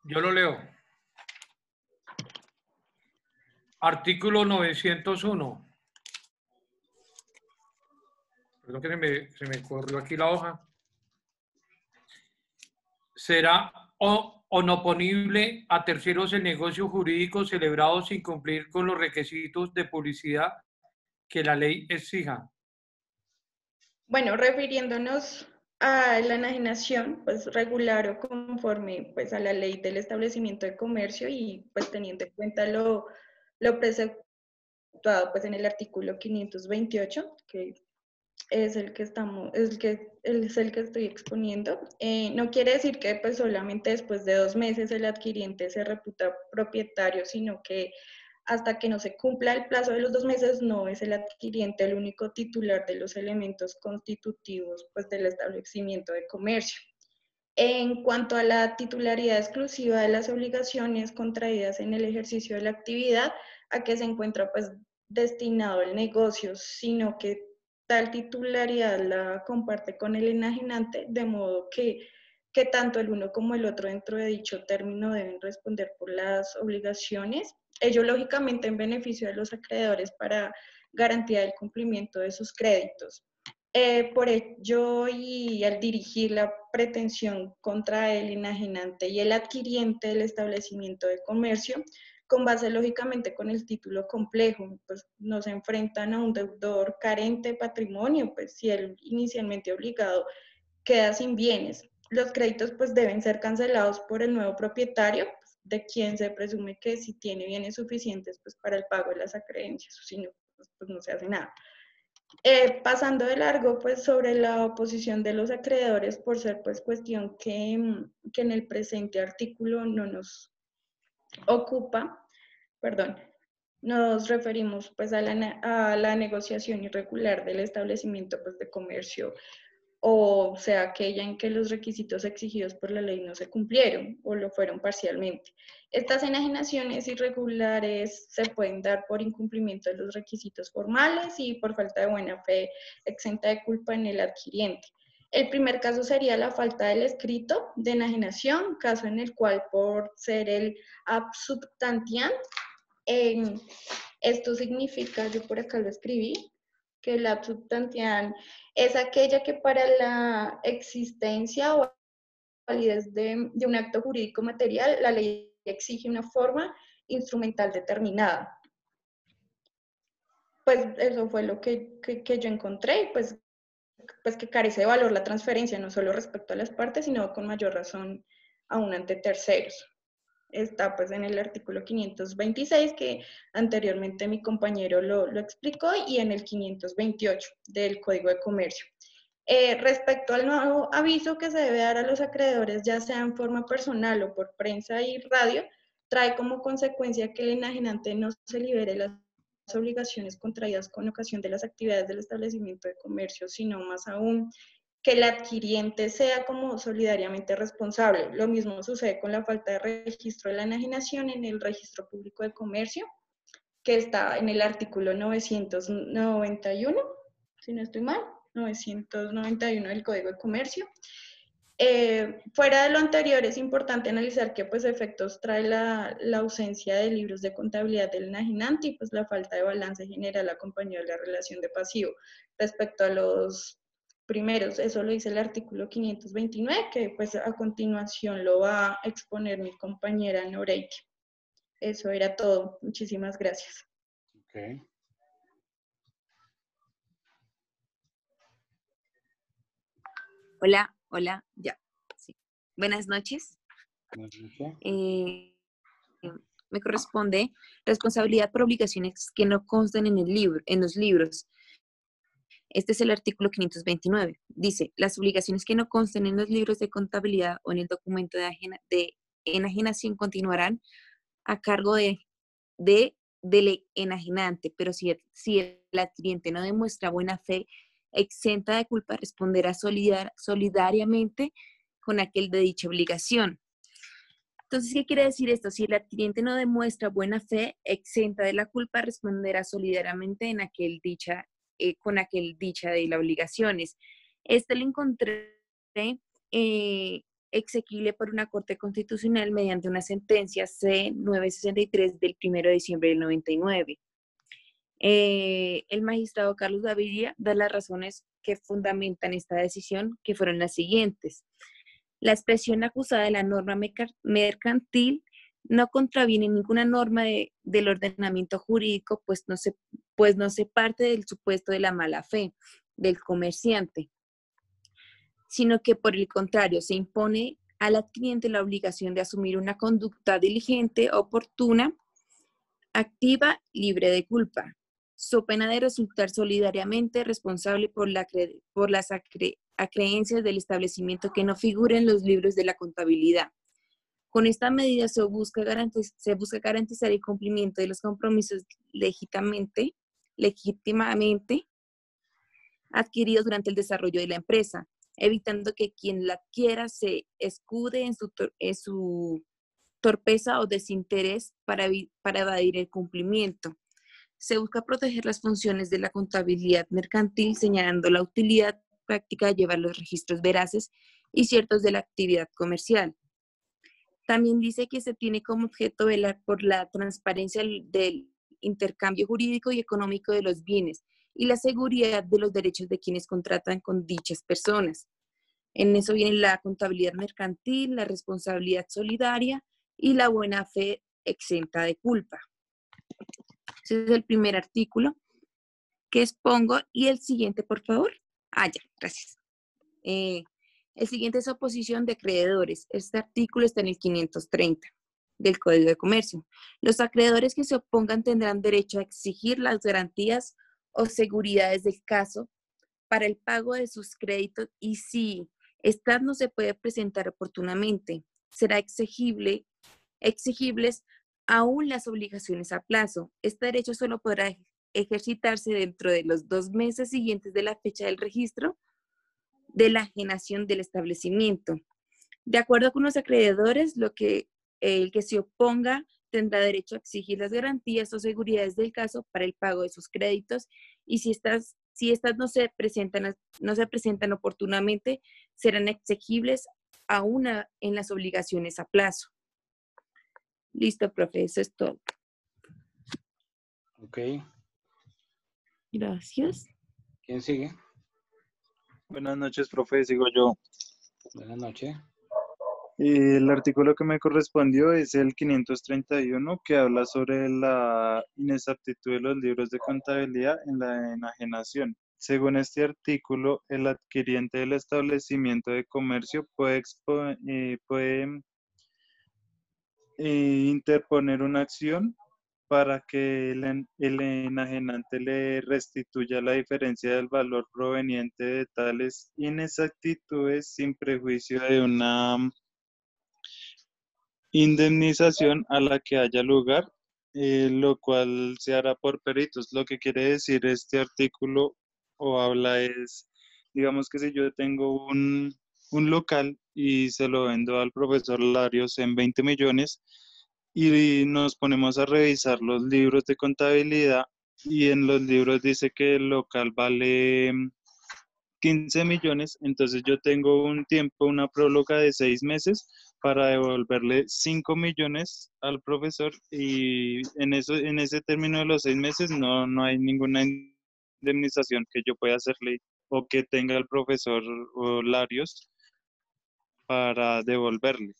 S2: Yo lo leo. Artículo 901. Perdón que se me corrió aquí la hoja. Será oponible a terceros el negocio jurídico celebrado sin cumplir con los requisitos de publicidad que la ley exija.
S10: Bueno, refiriéndonos a la enajenación, pues regular o conforme pues, a la ley del establecimiento de comercio y pues teniendo en cuenta lo preceptuado pues, en el artículo 528, que es el que estoy exponiendo. No quiere decir que pues solamente después de 2 meses el adquiriente se reputa propietario, sino que hasta que no se cumpla el plazo de los 2 meses no es el adquiriente el único titular de los elementos constitutivos pues del establecimiento de comercio. En cuanto a la titularidad exclusiva de las obligaciones contraídas en el ejercicio de la actividad, a que se encuentra pues destinado el negocio, sino que tal titularidad la comparte con el enajenante, de modo que que tanto el uno como el otro dentro de dicho término deben responder por las obligaciones, ello lógicamente en beneficio de los acreedores para garantía del cumplimiento de sus créditos. Por ello, y al dirigir la pretensión contra el enajenante y el adquiriente del establecimiento de comercio, con base lógicamente con el título complejo, pues nos enfrentan a un deudor carente de patrimonio, pues si el inicialmente obligado queda sin bienes. Los créditos pues deben ser cancelados por el nuevo propietario, pues, de quien se presume que si tiene bienes suficientes pues para el pago de las acreencias, o si no, pues no se hace nada. Pasando de largo pues sobre la oposición de los acreedores por ser pues cuestión que en el presente artículo no nos ocupa, perdón, nos referimos pues a la negociación irregular del establecimiento pues de comercio, o sea, aquella en que los requisitos exigidos por la ley no se cumplieron o lo fueron parcialmente. Estas enajenaciones irregulares se pueden dar por incumplimiento de los requisitos formales y por falta de buena fe exenta de culpa en el adquiriente. El primer caso sería la falta del escrito de enajenación, caso en el cual por ser el absubstantiam, esto significa, yo por acá lo escribí, que el absubstantiam es aquella que para la existencia o validez de un acto jurídico material, la ley exige una forma instrumental determinada. Pues eso fue lo que yo encontré, pues que carece de valor la transferencia, no solo respecto a las partes, sino con mayor razón aún ante terceros. Está pues en el artículo 526 que anteriormente mi compañero lo explicó y en el 528 del Código de Comercio. Respecto al nuevo aviso que se debe dar a los acreedores, ya sea en forma personal o por prensa y radio, trae como consecuencia que el enajenante no se libere las obligaciones contraídas con ocasión de las actividades del establecimiento de comercio, sino más aún que el adquiriente sea como solidariamente responsable. Lo mismo sucede con la falta de registro de la enajenación en el registro público de comercio, que está en el artículo 991, si no estoy mal, 991 del Código de Comercio. Fuera de lo anterior, es importante analizar qué pues, efectos trae la ausencia de libros de contabilidad del enajenante y pues, la falta de balance general acompañado de la relación de pasivo. Respecto a los primeros, eso lo dice el artículo 529, que pues a continuación lo va a exponer mi compañera Noreike. Eso era todo. Muchísimas gracias.
S1: Okay.
S16: Hola, hola, ya. Sí. Buenas noches. Me corresponde responsabilidad por obligaciones que no constan en los libros. Este es el artículo 529. Dice, las obligaciones que no constan en los libros de contabilidad o en el documento de enajenación continuarán a cargo del enajenante, pero si el adquiriente no demuestra buena fe, exenta de culpa, responderá solidariamente con aquel de dicha obligación. Entonces, ¿qué quiere decir esto? Si el adquiriente no demuestra buena fe, exenta de la culpa, responderá solidariamente con aquel dicha de las obligaciones. Este lo encontré exequible por una Corte Constitucional mediante una sentencia C-963 del 1 de diciembre del 99. El magistrado Carlos Gaviria da las razones que fundamentan esta decisión, que fueron las siguientes. La expresión acusada de la norma mercantil no contraviene ninguna norma del ordenamiento jurídico, pues no se parte del supuesto de la mala fe del comerciante, sino que por el contrario se impone al adquiriente la obligación de asumir una conducta diligente, oportuna, activa, libre de culpa, so pena de resultar solidariamente responsable por las acreencias del establecimiento que no figuren en los libros de la contabilidad. Con esta medida se busca garantizar el cumplimiento de los compromisos legítimamente adquiridos durante el desarrollo de la empresa, evitando que quien la adquiera se escude en su torpeza o desinterés para evadir el cumplimiento. Se busca proteger las funciones de la contabilidad mercantil, señalando la utilidad práctica de llevar los registros veraces y ciertos de la actividad comercial. También dice que se tiene como objeto velar por la transparencia del intercambio jurídico y económico de los bienes y la seguridad de los derechos de quienes contratan con dichas personas. En eso viene la contabilidad mercantil, la responsabilidad solidaria y la buena fe exenta de culpa. Ese es el primer artículo que expongo. Y el siguiente, por favor. Ya, gracias. El siguiente es oposición de acreedores. Este artículo está en el 530 del Código de Comercio. Los acreedores que se opongan tendrán derecho a exigir las garantías o seguridades del caso para el pago de sus créditos, y si estas no se puede presentar oportunamente, será exigibles aún las obligaciones a plazo. Este derecho solo podrá ejercitarse dentro de los 2 meses siguientes de la fecha del registro de la enajenación del establecimiento. De acuerdo con los acreedores, el que se oponga tendrá derecho a exigir las garantías o seguridades del caso para el pago de sus créditos, y si estas no se presentan oportunamente, serán exigibles aún en las obligaciones a plazo. Listo, profe, eso es todo.
S1: Ok.
S16: Gracias.
S1: ¿Quién sigue?
S17: Buenas noches, profe, sigo yo.
S1: Buenas noches.
S17: El artículo que me correspondió es el 531, que habla sobre la inexactitud de los libros de contabilidad en la enajenación. Según este artículo, el adquiriente del establecimiento de comercio puede interponer una acción para que el enajenante le restituya la diferencia del valor proveniente de tales inexactitudes sin prejuicio de una indemnización a la que haya lugar, lo cual se hará por peritos. Lo que quiere decir este artículo o habla es, digamos que si yo tengo un local y se lo vendo al profesor Larios en 20 millones y nos ponemos a revisar los libros de contabilidad y en los libros dice que el local vale 15 millones, entonces yo tengo un tiempo, una próloga de 6 meses para devolverle 5 millones al profesor, y en ese término de los 6 meses no hay ninguna indemnización que yo pueda hacerle o que tenga el profesor o Larios para devolverle.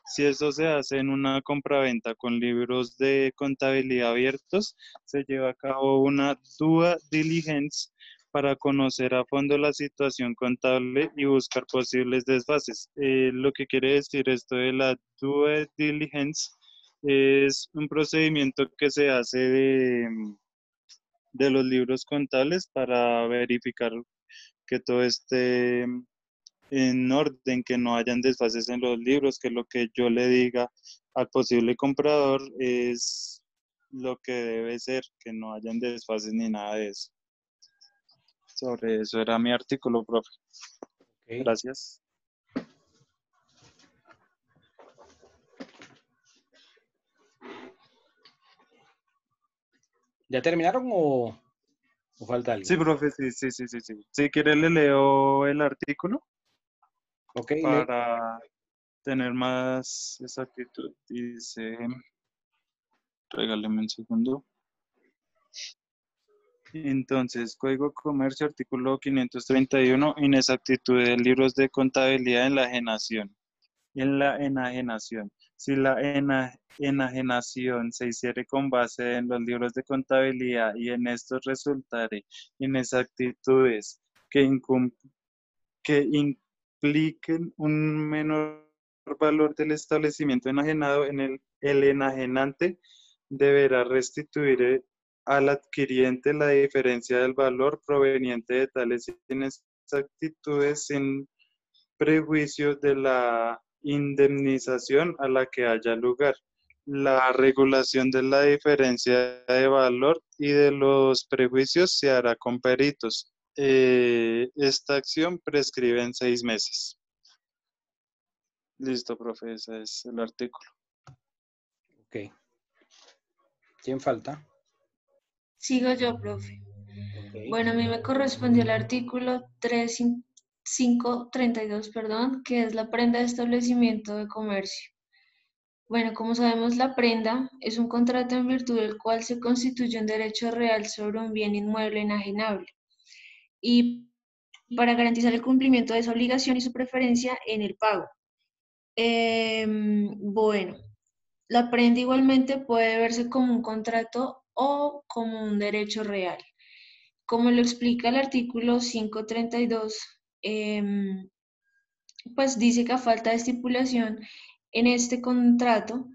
S17: Si eso se hace en una compraventa con libros de contabilidad abiertos, se lleva a cabo una due diligence para conocer a fondo la situación contable y buscar posibles desfases. Lo que quiere decir esto de la due diligence es un procedimiento que se hace de los libros contables para verificar que todo esté en orden, que no hayan desfases en los libros, que lo que yo le diga al posible comprador es lo que debe ser, que no hayan desfases ni nada de eso. Sobre eso era mi artículo, profe.
S1: Okay.
S17: Gracias.
S1: ¿Ya terminaron o falta algo?
S17: Sí, profe, sí. Si quiere le leo el artículo.
S1: Ok.
S17: Para tener más exactitud. Dice, regáleme un segundo. Entonces, Código de Comercio, artículo 531, inexactitud de libros de contabilidad en la enajenación. En la enajenación. Si la enajenación se hiciere con base en los libros de contabilidad y en estos resultare inexactitudes que impliquen un menor valor del establecimiento enajenado, el enajenante deberá restituir al adquiriente la diferencia del valor proveniente de tales inexactitudes sin prejuicio de la indemnización a la que haya lugar. La regulación de la diferencia de valor y de los prejuicios se hará con peritos. Esta acción prescribe en 6 meses. Listo, profe, ese es el artículo.
S1: Ok. ¿Quién falta?
S18: Sigo yo, profe.
S1: Okay.
S18: Bueno, a mí me correspondió el artículo 532, perdón, que es la prenda de establecimiento de comercio. Bueno, como sabemos, la prenda es un contrato en virtud del cual se constituye un derecho real sobre un bien inmueble enajenable y para garantizar el cumplimiento de esa obligación y su preferencia en el pago. Bueno, la prenda igualmente puede verse como un contrato o como un derecho real. Como lo explica el artículo 532, pues dice que a falta de estipulación en este contrato,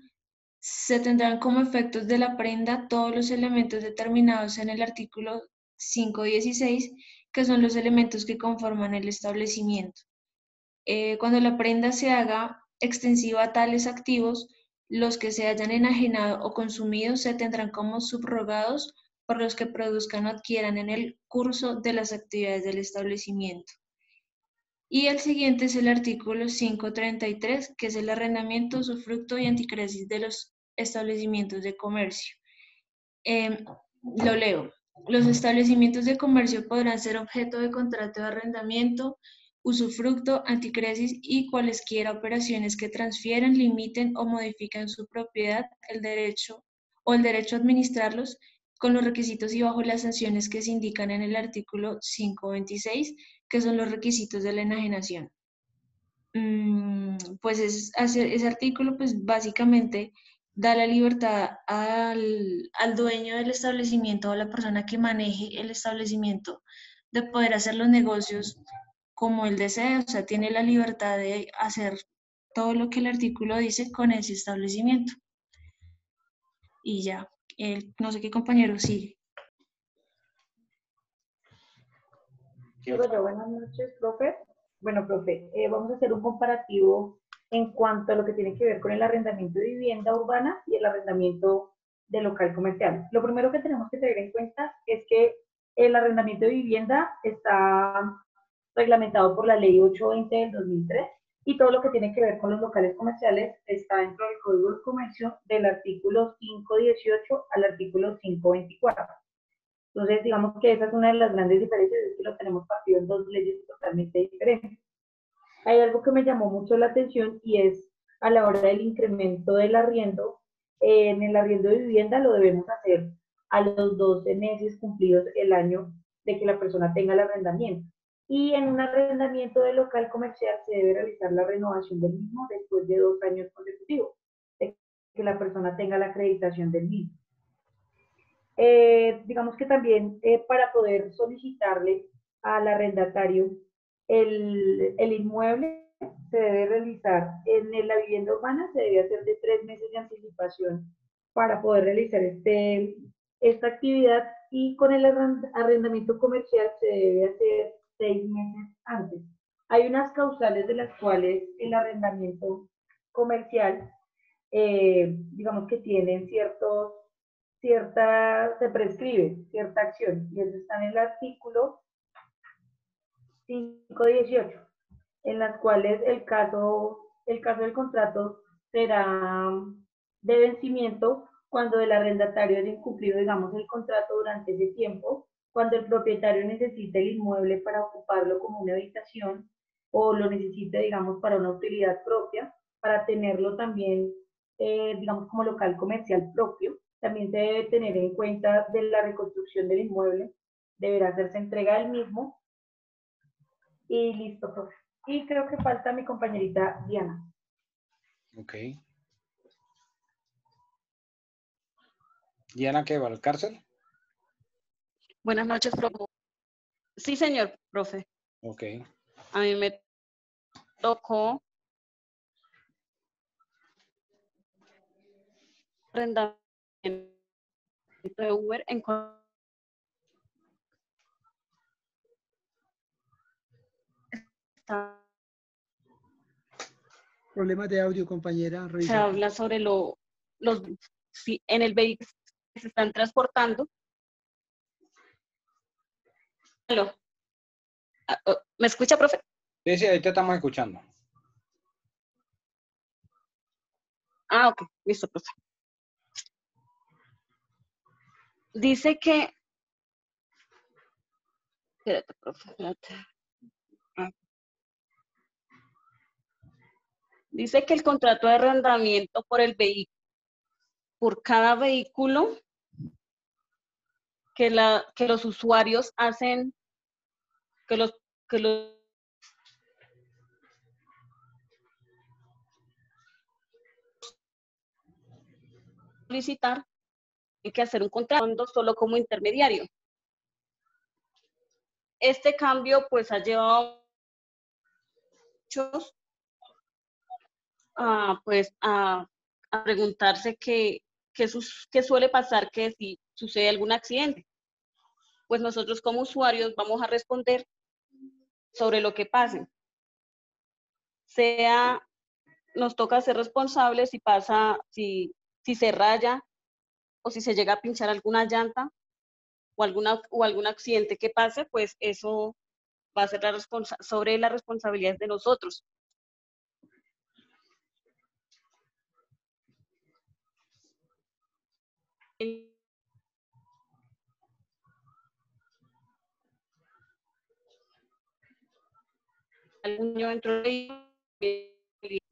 S18: se tendrán como efectos de la prenda todos los elementos determinados en el artículo 516, que son los elementos que conforman el establecimiento. Cuando la prenda se haga extensiva a tales activos, los que se hayan enajenado o consumido se tendrán como subrogados por los que produzcan o adquieran en el curso de las actividades del establecimiento. Y el siguiente es el artículo 533, que es el arrendamiento, usufructo y anticresis de los establecimientos de comercio. Lo leo. Los establecimientos de comercio podrán ser objeto de contrato de arrendamiento, usufructo, anticresis y cualesquiera operaciones que transfieran, limiten o modifiquen su propiedad, el derecho a administrarlos con los requisitos y bajo las sanciones que se indican en el artículo 526, que son los requisitos de la enajenación. Pues ese artículo pues básicamente da la libertad al dueño del establecimiento o a la persona que maneje el establecimiento de poder hacer los negocios como él desea, o sea, tiene la libertad de hacer todo lo que el artículo dice con ese establecimiento. Y ya, no sé qué compañero sigue.
S19: Buenas noches, profe. Bueno, profe, vamos a hacer un comparativo en cuanto a lo que tiene que ver con el arrendamiento de vivienda urbana y el arrendamiento de local comercial. Lo primero que tenemos que tener en cuenta es que el arrendamiento de vivienda está reglamentado por la Ley 820 del 2003 y todo lo que tiene que ver con los locales comerciales está dentro del Código de Comercio del artículo 518 al artículo 524. Entonces, digamos que esa es una de las grandes diferencias, es que lo tenemos partido en dos leyes totalmente diferentes. Hay algo que me llamó mucho la atención y es a la hora del incremento del arriendo. En el arriendo de vivienda lo debemos hacer a los 12 meses cumplidos el año de que la persona tenga el arrendamiento. Y en un arrendamiento de local comercial se debe realizar la renovación del mismo después de 2 años consecutivos, de que la persona tenga la acreditación del mismo. Digamos que también para poder solicitarle al arrendatario el inmueble se debe realizar en la vivienda urbana, se debe hacer de 3 meses de anticipación para poder realizar esta actividad, y con el arrendamiento comercial se debe hacer 6 meses antes. Hay unas causales de las cuales el arrendamiento comercial, digamos que tienen se prescribe cierta acción, y eso está en el artículo 518, en las cuales el caso del contrato será de vencimiento cuando el arrendatario haya incumplido, digamos, el contrato durante ese tiempo, cuando el propietario necesite el inmueble para ocuparlo como una habitación o lo necesite, digamos, para una utilidad propia, para tenerlo también, digamos, como local comercial propio. También se debe tener en cuenta de la reconstrucción del inmueble, deberá hacerse entrega del mismo. Y listo, profe. Y creo que falta mi compañerita Diana.
S1: Ok. ¿Diana qué va al cárcel?
S20: Buenas noches, profe. Sí, señor, profe.
S1: Ok.
S20: A mí me tocó arrendamiento de Uber en
S21: Problemas de audio, compañera.
S20: se habla sobre en el vehículo que se están transportando. ¿Aló? ¿Me escucha, profe?
S1: Sí, sí, ahí te estamos escuchando.
S20: Ah, ok, listo, profe. Dice que... Espérate, profe, espérate. Dice que el contrato de arrendamiento por cada vehículo que los usuarios hacen, que los solicitar, hay que hacer un contrato solo como intermediario. Este cambio pues ha llevado a muchos a preguntarse qué suele pasar que si sucede algún accidente. Pues nosotros como usuarios vamos a responder sobre lo que pase. Nos toca ser responsables si pasa, si se raya o si se llega a pinchar alguna llanta o algún accidente que pase, pues eso va a ser sobre la responsabilidad de nosotros. Algún niño dentro de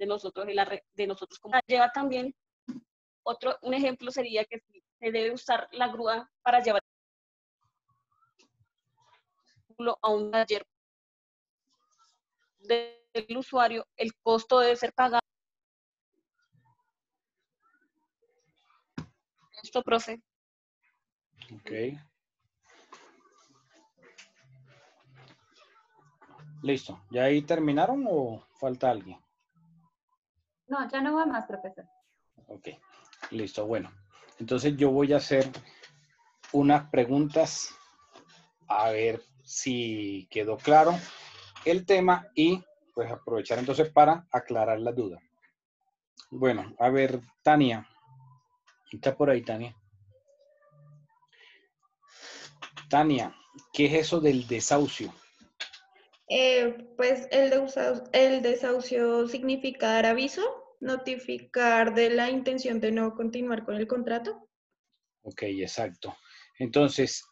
S20: nosotros como lleva también un ejemplo sería que se debe usar la grúa para llevar a un taller del usuario, el costo debe ser pagado. Esto, profe.
S1: Ok. Listo. ¿Ya ahí terminaron o falta alguien?
S12: No, ya no va más, profesor.
S1: Ok. Listo. Bueno. Entonces yo voy a hacer unas preguntas a ver si quedó claro el tema y pues aprovechar entonces para aclarar las dudas. Bueno, a ver, Tania. ¿Está por ahí, Tania? Tania, ¿qué es eso del desahucio?
S10: Pues el desahucio significa dar aviso, notificar de la intención de no continuar con el contrato.
S1: Ok, exacto. Entonces,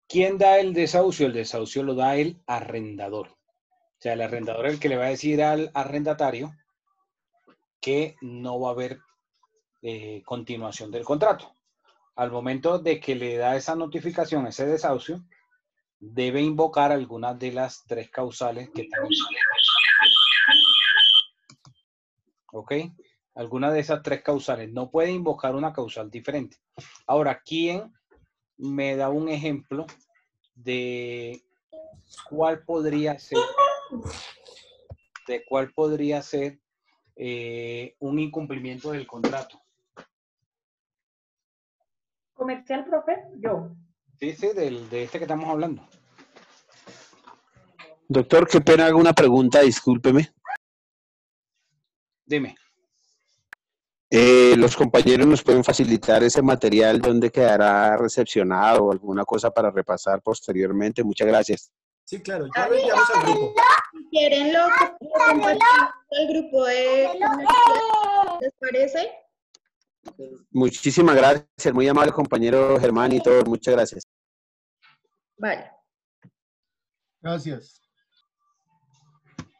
S1: ¿quién da el desahucio? El desahucio lo da el arrendador. O sea, el arrendador es el que le va a decir al arrendatario que no va a haber continuación del contrato. Al momento de que le da esa notificación, ese desahucio, debe invocar algunas de las tres causales que están. ¿Ok? Alguna de esas tres causales. No puede invocar una causal diferente. Ahora, ¿quién me da un ejemplo de cuál podría ser un incumplimiento del contrato?
S19: Comercial, profe, yo.
S1: Sí, de este que estamos hablando.
S8: Doctor, qué pena, hago una pregunta, discúlpeme.
S1: Dime.
S8: ¿Los compañeros nos pueden facilitar ese material donde quedará recepcionado o alguna cosa para repasar posteriormente? Muchas gracias.
S13: Sí, claro, ya lo enviamos al grupo.
S10: Si quieren lo compartimos al grupo de ¿les parece?
S8: Muchísimas gracias, muy amable compañero Germán y todos, muchas gracias.
S10: Vale.
S4: Gracias.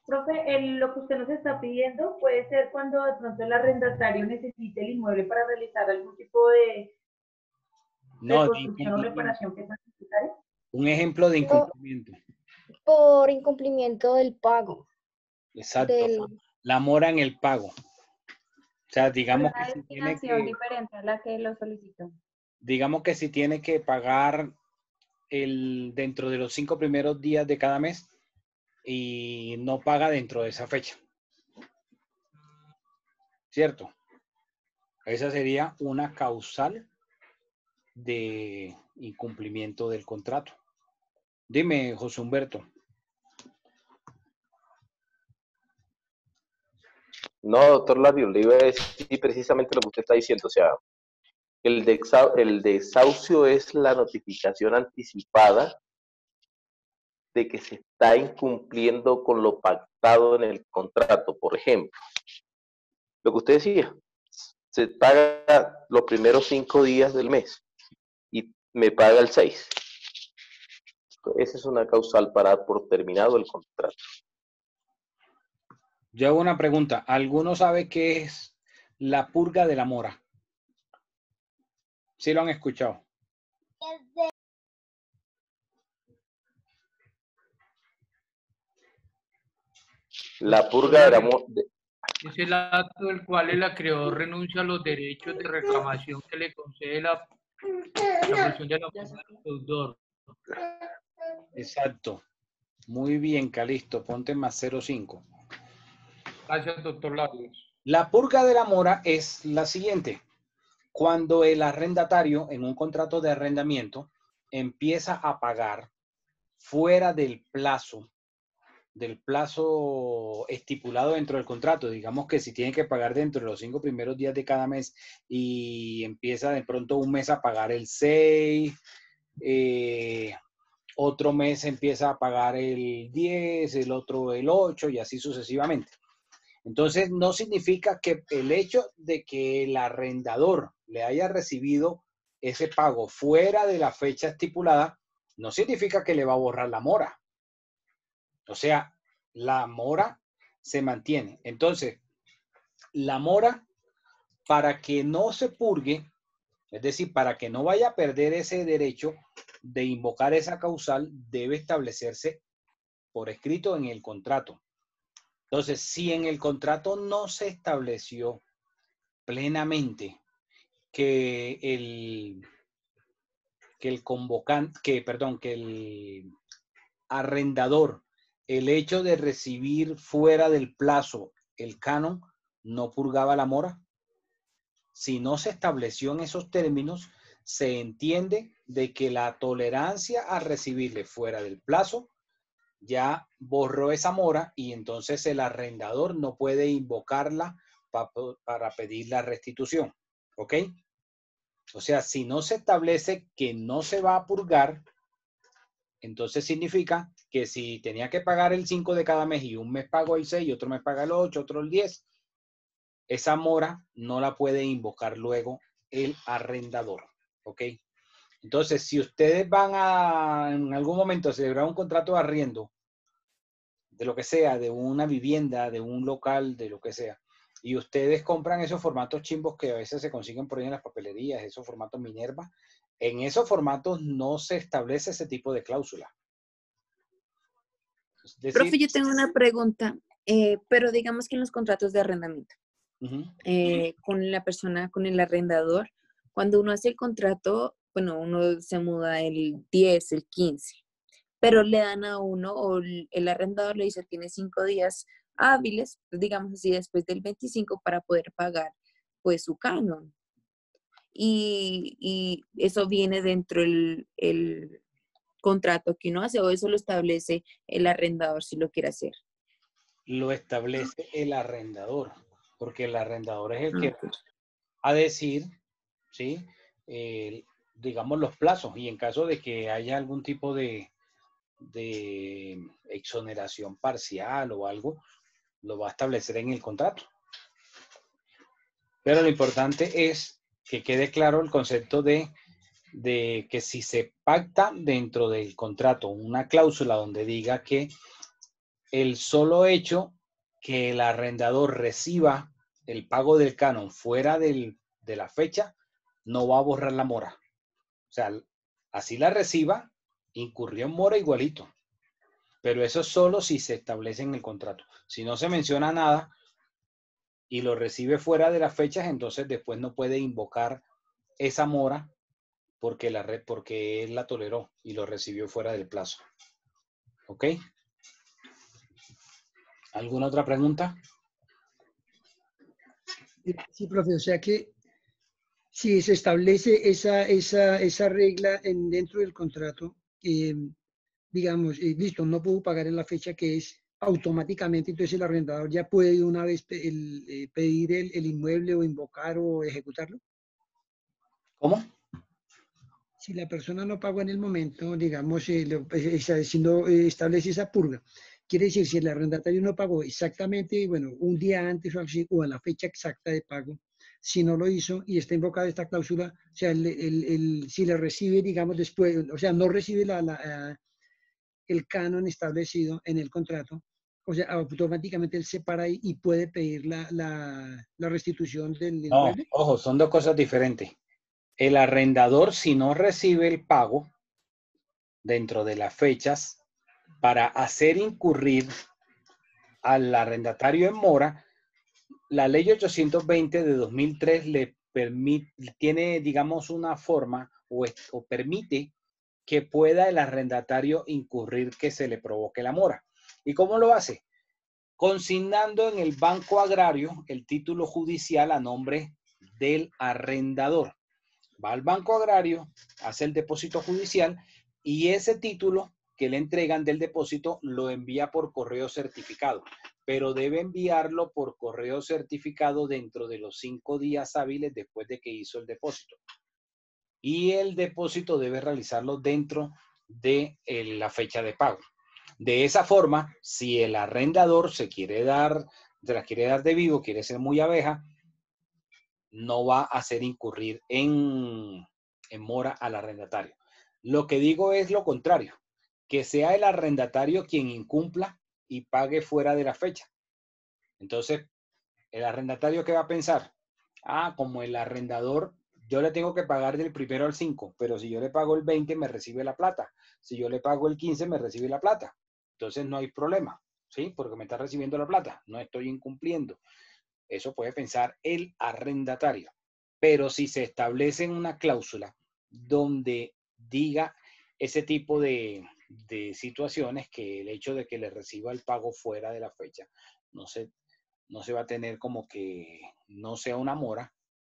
S19: Profe, lo que usted nos está pidiendo puede ser cuando de pronto el arrendatario necesite el inmueble para realizar algún tipo de reconstrucción o reparación que sea necesaria.
S1: Un ejemplo de incumplimiento.
S3: Por incumplimiento del pago.
S1: Exacto. La mora en el pago. O sea, digamos
S12: Por una destinación diferente a la que lo solicitó.
S1: Digamos que si tiene que pagar dentro de los 5 primeros días de cada mes y no paga dentro de esa fecha. ¿Cierto? Esa sería una causal de incumplimiento del contrato. Dime, José Humberto.
S22: No, doctor Labio, le iba a decir precisamente lo que usted está diciendo. O sea, el desahucio es la notificación anticipada de que se está incumpliendo con lo pactado en el contrato. Por ejemplo, lo que usted decía, se paga los primeros 5 días del mes y me paga el 6. Esa es una causal para dar por terminado el contrato.
S1: Yo hago una pregunta. ¿Alguno sabe qué es la purga de la mora? ¿Sí lo han escuchado?
S22: La purga de la mora.
S2: Es el acto del cual el acreedor renuncia a los derechos de reclamación que le concede la presión de la mora al deudor.
S1: Exacto. Muy bien, Calisto. Ponte más 0,5.
S2: Gracias, doctor Larios.
S1: La purga de la mora es la siguiente. Cuando el arrendatario en un contrato de arrendamiento empieza a pagar fuera del plazo estipulado dentro del contrato. Digamos que si tiene que pagar dentro de los 5 primeros días de cada mes y empieza de pronto un mes a pagar el 6, otro mes empieza a pagar el 10, el otro el 8 y así sucesivamente. Entonces, no significa que el hecho de que el arrendador le haya recibido ese pago fuera de la fecha estipulada, no significa que le va a borrar la mora. O sea, la mora se mantiene. Entonces, la mora, para que no se purgue, es decir, para que no vaya a perder ese derecho de invocar esa causal, debe establecerse por escrito en el contrato. Entonces, si en el contrato no se estableció plenamente que el arrendador, el hecho de recibir fuera del plazo el canon no purgaba la mora, si no se estableció en esos términos, se entiende de que la tolerancia a recibirle fuera del plazo ya borró esa mora y entonces el arrendador no puede invocarla para pedir la restitución. ¿Ok? O sea, si no se establece que no se va a purgar, entonces significa que si tenía que pagar el 5 de cada mes y un mes pago el 6 y otro mes paga el 8, otro el 10, esa mora no la puede invocar luego el arrendador. ¿Ok? Entonces, si ustedes van a en algún momento a celebrar un contrato de arriendo, de lo que sea, de una vivienda, de un local, de lo que sea, y ustedes compran esos formatos chimbos que a veces se consiguen por ahí en las papelerías, esos formatos Minerva, en esos formatos no se establece ese tipo de cláusula. Es decir,
S16: Profe, yo tengo una pregunta, pero digamos que en los contratos de arrendamiento, con la persona, con el arrendador, cuando uno hace el contrato, bueno, uno se muda el 10, el 15, pero le dan a uno, o el arrendador le dice, tiene 5 días hábiles, digamos así, después del 25 para poder pagar, pues, su canon. Y eso viene dentro el contrato que uno hace, o eso lo establece el arrendador si lo quiere hacer.
S1: Lo establece el arrendador, porque el arrendador es el que va a decir, ¿sí? Digamos, los plazos, y en caso de que haya algún tipo de exoneración parcial o algo, lo va a establecer en el contrato. Pero lo importante es que quede claro el concepto de que si se pacta dentro del contrato una cláusula donde diga que el solo hecho que el arrendador reciba el pago del canon fuera de la fecha no va a borrar la mora. O sea, así la reciba, incurrió en mora igualito. Pero eso solo si se establece en el contrato. Si no se menciona nada y lo recibe fuera de las fechas, entonces después no puede invocar esa mora porque él la toleró y lo recibió fuera del plazo. ¿Ok? ¿Alguna otra pregunta?
S21: Sí, profe, o sea que si se establece esa regla dentro del contrato, digamos, listo, no puedo pagar en la fecha que es, automáticamente entonces el arrendador ya puede de una vez pedir el inmueble o invocar o ejecutarlo.
S1: ¿Cómo?
S21: Si la persona no pagó en el momento, digamos, si no establece esa purga, quiere decir, si el arrendatario no pagó exactamente, bueno, un día antes o así, o a la fecha exacta de pago, si no lo hizo y está invocada esta cláusula, o sea, si le recibe, digamos, después, o sea, no recibe el canon establecido en el contrato, O sea, automáticamente él se para ahí y puede pedir la restitución del
S1: No,
S21: inmueble.
S1: ojo, son dos cosas diferentes. El arrendador, si no recibe el pago dentro de las fechas, para hacer incurrir al arrendatario en mora, la ley 820 de 2003 le permite, tiene, digamos, una forma o permite que pueda el arrendatario incurrir que se le provoque la mora. ¿Y cómo lo hace? Consignando en el Banco Agrario el título judicial a nombre del arrendador. Va al Banco Agrario, hace el depósito judicial y ese título que le entregan del depósito lo envía por correo certificado, pero debe enviarlo por correo certificado dentro de los 5 días hábiles después de que hizo el depósito. Y el depósito debe realizarlo dentro de la fecha de pago. De esa forma, si el arrendador se la quiere dar de vivo, quiere ser muy abeja, no va a hacer incurrir en mora al arrendatario. Lo que digo es lo contrario, que sea el arrendatario quien incumpla y pague fuera de la fecha. Entonces, el arrendatario, ¿qué va a pensar? Ah, como el arrendador, yo le tengo que pagar del 1 al 5, pero si yo le pago el 20, me recibe la plata. Si yo le pago el 15, me recibe la plata. Entonces no hay problema, ¿sí? Porque me está recibiendo la plata, no estoy incumpliendo. Eso puede pensar el arrendatario. Pero si se establece una cláusula donde diga ese tipo de situaciones, que el hecho de que le reciba el pago fuera de la fecha no se va a tener como que no sea una mora,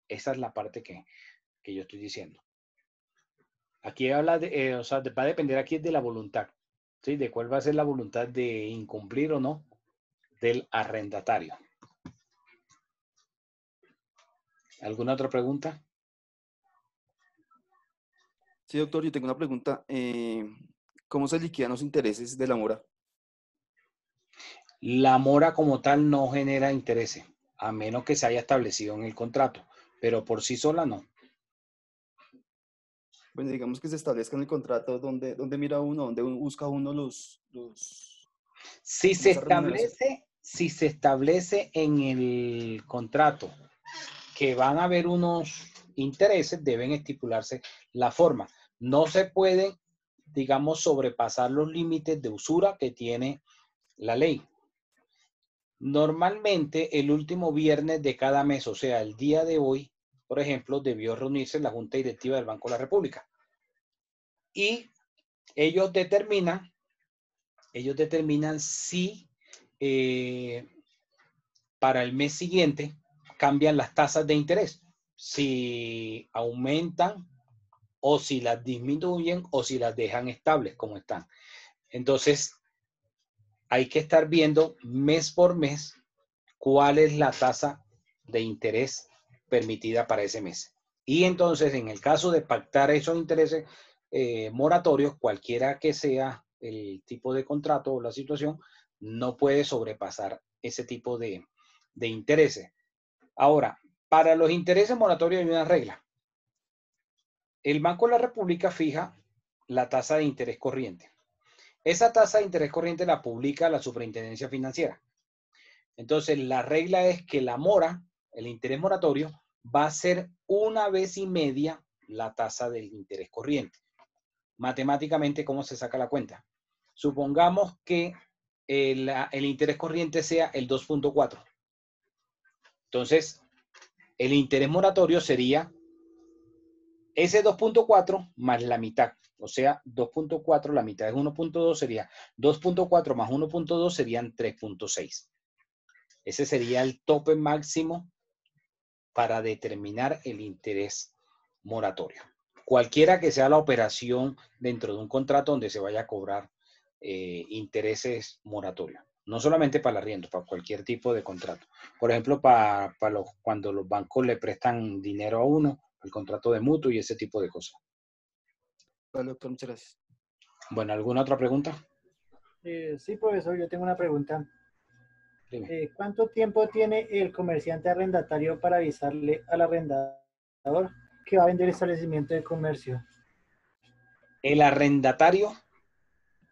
S1: esa es la parte que yo estoy diciendo. Aquí habla de, o sea, va a depender aquí de la voluntad, ¿sí? De cuál va a ser la voluntad de incumplir o no del arrendatario. ¿Alguna otra pregunta?
S7: Sí, doctor, yo tengo una pregunta. ¿Cómo se liquidan los intereses de la mora?
S1: La mora como tal no genera intereses, a menos que se haya establecido en el contrato, pero por sí sola no.
S7: Bueno, digamos que se establezca en el contrato donde mira uno, donde busca uno
S1: Si
S7: como
S1: se
S7: esa remuneración.
S1: si se establece en el contrato que van a haber unos intereses, deben estipularse la forma. No se pueden, digamos, sobrepasar los límites de usura que tiene la ley. Normalmente el último viernes de cada mes, o sea, el día de hoy, por ejemplo, debió reunirse la Junta Directiva del Banco de la República. Y ellos determinan si para el mes siguiente cambian las tasas de interés, si aumentan o si las disminuyen o si las dejan estables como están. Entonces, hay que estar viendo mes por mes cuál es la tasa de interés permitida para ese mes. Y entonces, en el caso de pactar esos intereses moratorios, cualquiera que sea el tipo de contrato o la situación, no puede sobrepasar ese tipo de intereses. Ahora, para los intereses moratorios hay una regla. El Banco de la República fija la tasa de interés corriente. Esa tasa de interés corriente la publica la Superintendencia Financiera. Entonces, la regla es que la mora, el interés moratorio, va a ser 1,5 veces la tasa del interés corriente. Matemáticamente, ¿cómo se saca la cuenta? Supongamos que el interés corriente sea el 2.4. Entonces, el interés moratorio sería ese 2.4 más la mitad. O sea, 2.4, la mitad es 1.2, sería 2.4 más 1.2 serían 3.6. Ese sería el tope máximo para determinar el interés moratorio. Cualquiera que sea la operación dentro de un contrato donde se vaya a cobrar intereses moratorios. No solamente para el arriendo, para cualquier tipo de contrato. Por ejemplo, cuando los bancos le prestan dinero a uno, el contrato de mutuo y ese tipo de cosas.
S7: Vale, doctor, muchas gracias.
S1: Bueno, ¿alguna otra pregunta?
S9: Sí, profesor, yo tengo una pregunta. ¿Cuánto tiempo tiene el comerciante arrendatario para avisarle al arrendador que va a vender el establecimiento de comercio?
S1: El arrendatario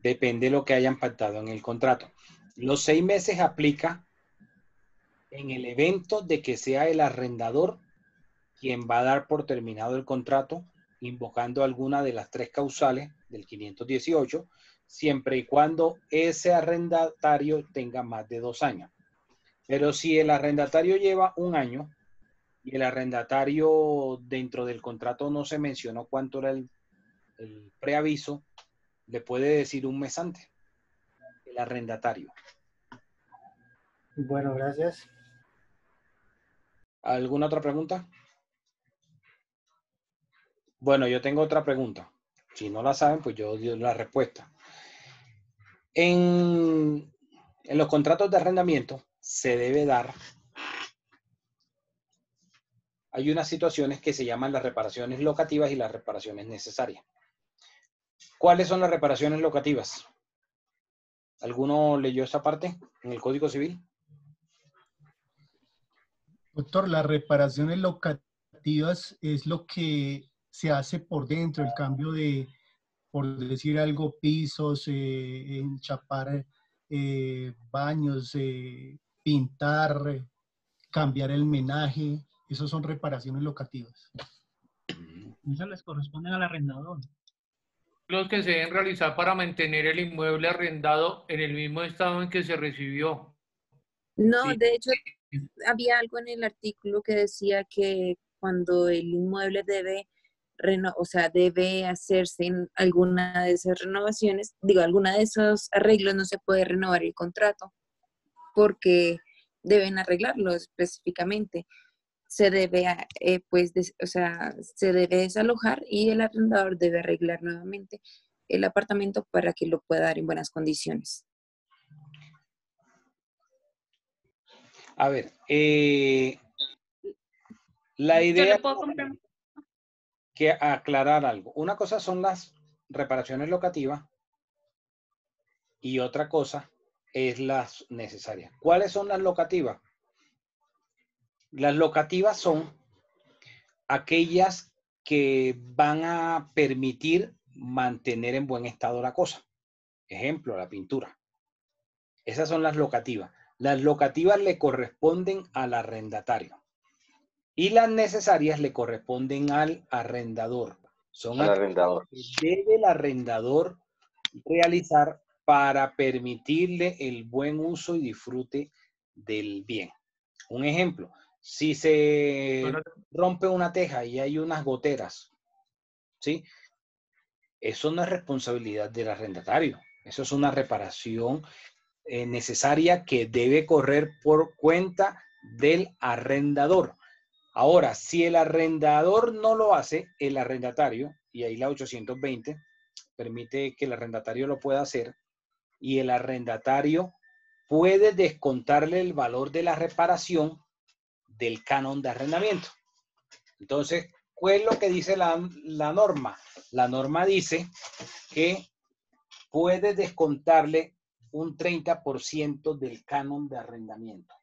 S1: depende de lo que hayan pactado en el contrato. Los 6 meses aplica en el evento de que sea el arrendador quien va a dar por terminado el contrato, invocando alguna de las 3 causales del 518, siempre y cuando ese arrendatario tenga más de 2 años. Pero si el arrendatario lleva 1 año y el arrendatario dentro del contrato no se mencionó cuánto era el preaviso, le puede decir 1 mes antes, el arrendatario.
S9: Bueno, gracias.
S1: ¿Alguna otra pregunta? Bueno, yo tengo otra pregunta. Si no la saben, pues yo doy la respuesta. En los contratos de arrendamiento se debe dar, hay unas situaciones que se llaman las reparaciones locativas y las reparaciones necesarias. ¿Cuáles son las reparaciones locativas? ¿Alguno leyó esa parte en el Código Civil?
S4: Doctor, las reparaciones locativas es lo que se hace por dentro, el cambio de, por decir algo, pisos, enchapar baños, pintar, cambiar el menaje. Esos son reparaciones locativas.
S5: Esas les corresponden al arrendador.
S2: Los que se deben realizar para mantener el inmueble arrendado en el mismo estado en que se recibió.
S16: No,
S2: Sí.
S16: de hecho, había algo en el artículo que decía que cuando el inmueble debe, o sea, debe hacerse en alguna de esas renovaciones, digo, alguna de esos arreglos, no se puede renovar el contrato porque deben arreglarlo específicamente. Se debe, o sea, se debe desalojar y el arrendador debe arreglar nuevamente el apartamento para que lo pueda dar en buenas condiciones.
S1: A ver, la idea es que aclarar algo. Una cosa son las reparaciones locativas y otra cosa es las necesarias. ¿Cuáles son las locativas? Las locativas son aquellas que van a permitir mantener en buen estado la cosa. Ejemplo, la pintura. Esas son las locativas. Las locativas le corresponden al arrendatario y las necesarias le corresponden al arrendador. Son
S22: Al arrendador.
S1: que debe el arrendador realizar para permitirle el buen uso y disfrute del bien. Un ejemplo, si se rompe una teja y hay unas goteras, ¿sí? Eso no es responsabilidad del arrendatario. Eso es una reparación necesaria que debe correr por cuenta del arrendador. Ahora, si el arrendador no lo hace, el arrendatario, y ahí la 820 permite que el arrendatario lo pueda hacer, y el arrendatario puede descontarle el valor de la reparación del canon de arrendamiento. Entonces, ¿cuál es lo que dice la norma? La norma dice que puede descontarle un 30% del canon de arrendamiento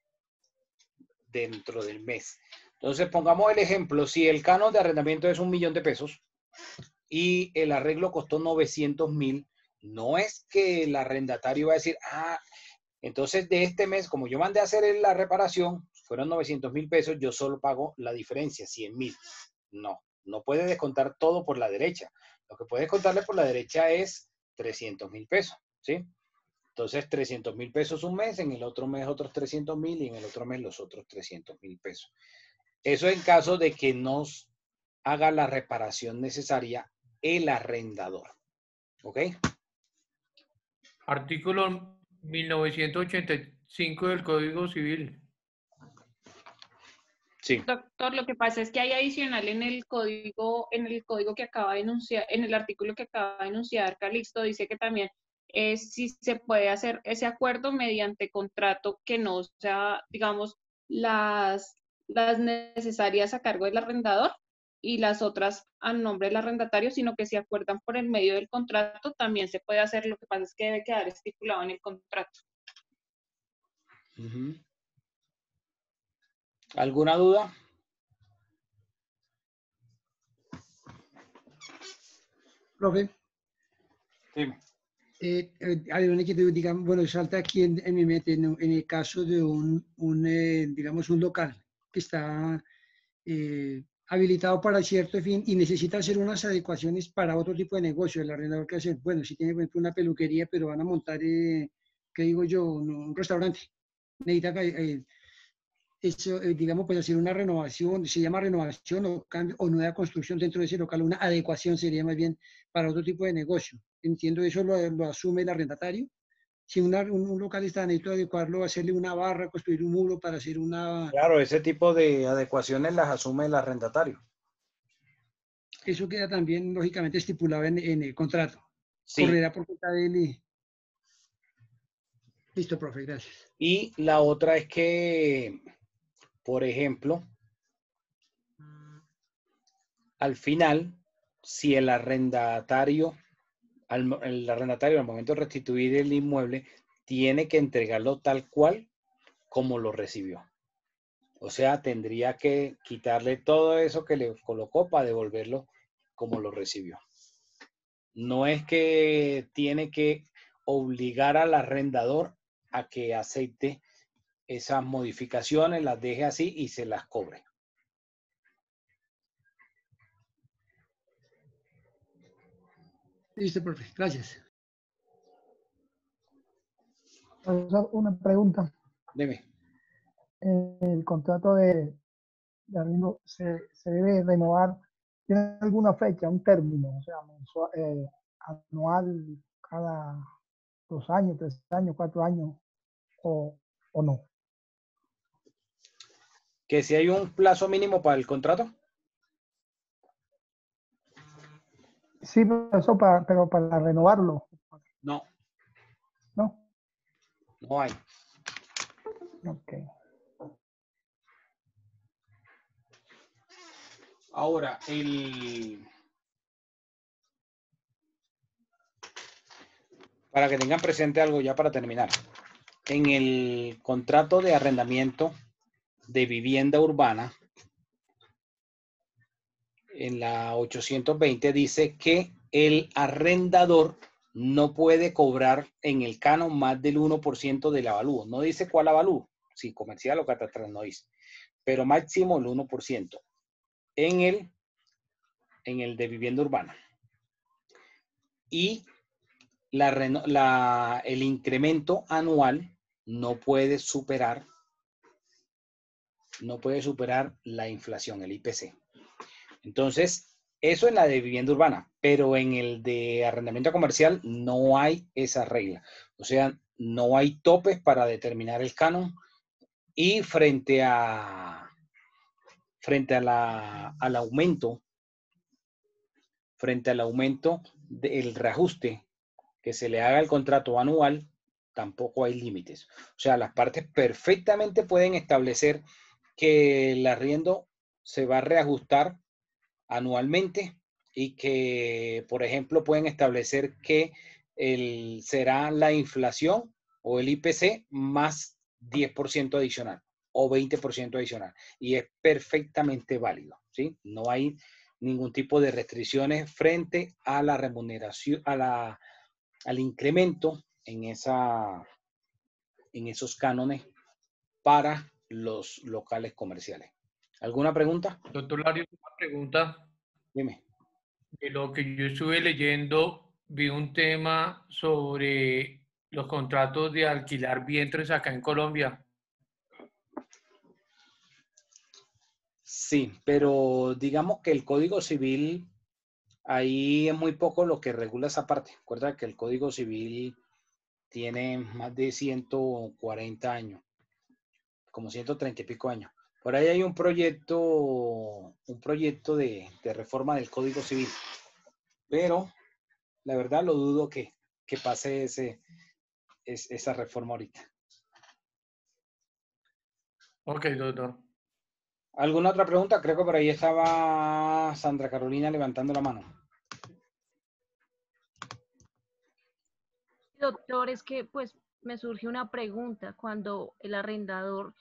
S1: dentro del mes. Entonces, pongamos el ejemplo, si el canon de arrendamiento es 1.000.000 de pesos y el arreglo costó 900.000, no es que el arrendatario va a decir, entonces de este mes, como yo mandé a hacer la reparación, fueron 900.000 pesos, yo solo pago la diferencia, 100.000. No, no puede descontar todo por la derecha. Lo que puede descontarle por la derecha es 300.000 pesos, ¿sí? Entonces, 300.000 pesos un mes, en el otro mes otros 300.000 y en el otro mes los otros 300.000 pesos. Eso en caso de que nos haga la reparación necesaria el arrendador. ¿Ok?
S2: Artículo 1985 del Código Civil.
S1: Sí.
S18: Doctor, lo que pasa es que hay adicional en el código que acaba de enunciar, en el artículo que acaba de enunciar Calixto, dice que también si se puede hacer ese acuerdo mediante contrato que no sea, digamos, las necesarias a cargo del arrendador y las otras a nombre del arrendatario, sino que si acuerdan por el medio del contrato, también se puede hacer. Lo que pasa es que debe quedar estipulado en el contrato.
S1: ¿Alguna duda?
S21: Profe.
S1: Dime.
S21: A ver, una inquietud, digamos, bueno, salta aquí en mi mente, en el caso de digamos, un local que está habilitado para cierto fin y necesita hacer unas adecuaciones para otro tipo de negocio, el arrendador que hace, bueno, si tiene, por ejemplo, una peluquería, pero van a montar, ¿qué digo yo? Un restaurante. Necesita eso, digamos, pues hacer una renovación, se llama renovación o, cambio, o nueva construcción dentro de ese local, una adecuación sería más bien para otro tipo de negocio. Entiendo, eso lo asume el arrendatario. Si un local está necesito adecuarlo, hacerle una barra, construir un muro para hacer una...
S1: Claro, ese tipo de adecuaciones las asume el arrendatario.
S21: Eso queda también, lógicamente, estipulado en el contrato.
S1: Sí.
S21: Correrá por cuenta de él y... Listo, profe, gracias.
S1: Y la otra es que, por ejemplo, al final, si el arrendatario al momento de restituir el inmueble, tiene que entregarlo tal cual como lo recibió. O sea, tendría que quitarle todo eso que le colocó para devolverlo como lo recibió. No es que tiene que obligar al arrendador a que acepte esas modificaciones, las deje así y se las cobre.
S21: Listo, profe, gracias.
S6: Una pregunta.
S1: Dime.
S6: El contrato de arriendo se debe renovar. ¿Tiene alguna fecha, un término? O sea, mensual, anual, cada 2 años, 3 años, 4 años, o no.
S1: ¿Que si hay un plazo mínimo para el contrato?
S6: Sí, pero para renovarlo.
S1: No.
S6: ¿No?
S1: No hay.
S6: Ok.
S1: Ahora, para que tengan presente algo ya para terminar. En el contrato de arrendamiento de vivienda urbana, en la 820 dice que el arrendador no puede cobrar en el canon más del 1% del avalúo. No dice cuál avalúo, si comercial o catastral no dice, pero máximo el 1% en el de vivienda urbana. Y el incremento anual no puede superar la inflación, el IPC. Entonces, eso en la de vivienda urbana, pero en el de arrendamiento comercial no hay esa regla. O sea, no hay topes para determinar el canon y frente al aumento del reajuste que se le haga el contrato anual, tampoco hay límites. O sea, las partes perfectamente pueden establecer que el arriendo se va a reajustar anualmente y que, por ejemplo, pueden establecer que será la inflación o el IPC más 10% adicional o 20% adicional. Y es perfectamente válido, ¿sí? No hay ningún tipo de restricciones frente a la remuneración, al incremento en esos cánones para los locales comerciales. ¿Alguna pregunta?
S2: Doctor Lario, una pregunta.
S1: Dime.
S2: De lo que yo estuve leyendo, vi un tema sobre los contratos de alquilar vientres acá en Colombia.
S1: Sí, pero digamos que el Código Civil, ahí es muy poco lo que regula esa parte. Recuerda que el Código Civil tiene más de 140 años, como 130 y pico años. Por ahí hay un proyecto de reforma del Código Civil, pero la verdad lo dudo que pase esa reforma ahorita.
S2: Ok, doctor.
S1: ¿Alguna otra pregunta? Creo que por ahí estaba Sandra Carolina levantando la mano.
S11: Doctor, es que pues me surge una pregunta. Cuando el arrendador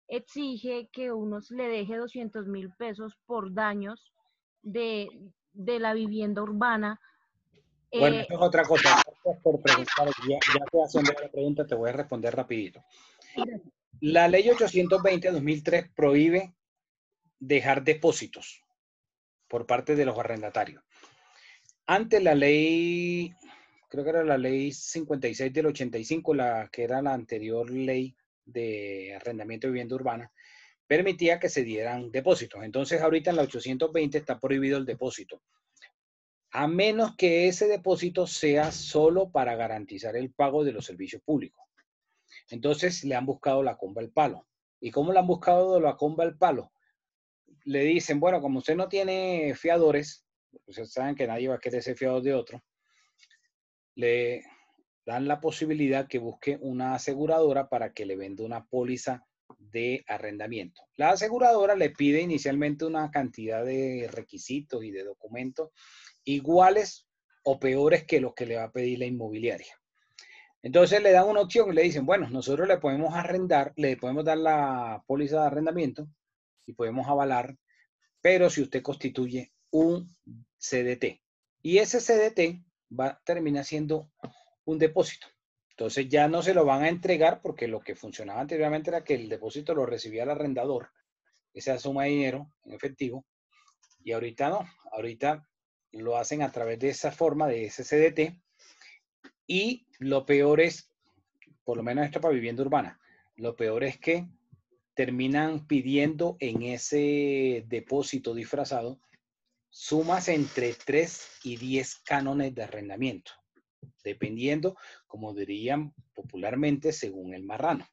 S11: exige que uno le deje 200.000 pesos por daños de la vivienda urbana,
S1: Bueno, eso es otra cosa. Gracias por preguntar. Ya te haciendo la pregunta, te voy a responder rapidito. La ley 820-2003 prohíbe dejar depósitos por parte de los arrendatarios. Antes la ley, creo que era la ley 56 del 85, la que era la anterior ley de arrendamiento de vivienda urbana, permitía que se dieran depósitos. Entonces ahorita en la 820 está prohibido el depósito, a menos que ese depósito sea solo para garantizar el pago de los servicios públicos. Entonces le han buscado la comba al palo. ¿Y cómo le han buscado la comba al palo? Le dicen, bueno, como usted no tiene fiadores, ustedes saben que nadie va a querer ser fiador de otro, le dan la posibilidad que busque una aseguradora para que le venda una póliza de arrendamiento. La aseguradora le pide inicialmente una cantidad de requisitos y de documentos iguales o peores que los que le va a pedir la inmobiliaria. Entonces le dan una opción y le dicen, bueno, nosotros le podemos arrendar, le podemos dar la póliza de arrendamiento y podemos avalar, pero si usted constituye un CDT. Y ese CDT va a terminar siendo un depósito. Entonces ya no se lo van a entregar porque lo que funcionaba anteriormente era que el depósito lo recibía el arrendador, esa suma de dinero en efectivo, y ahorita no, ahorita lo hacen a través de esa forma de ese CDT. Y lo peor es, por lo menos esto para vivienda urbana, lo peor es que terminan pidiendo en ese depósito disfrazado sumas entre 3 y 10 cánones de arrendamiento, dependiendo, como dirían popularmente, según el marrano.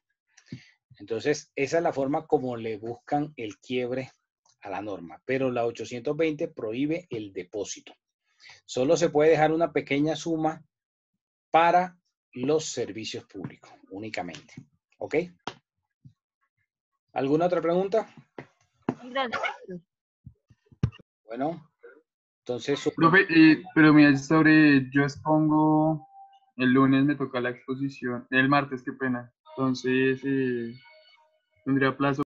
S1: Entonces, esa es la forma como le buscan el quiebre a la norma, pero la 820 prohíbe el depósito. Solo se puede dejar una pequeña suma para los servicios públicos, únicamente. ¿Ok? ¿Alguna otra pregunta?
S11: Gracias.
S1: Bueno, entonces...
S14: Profe, pero mira, yo expongo, el lunes me toca la exposición, el martes, qué pena. Entonces, tendría plazo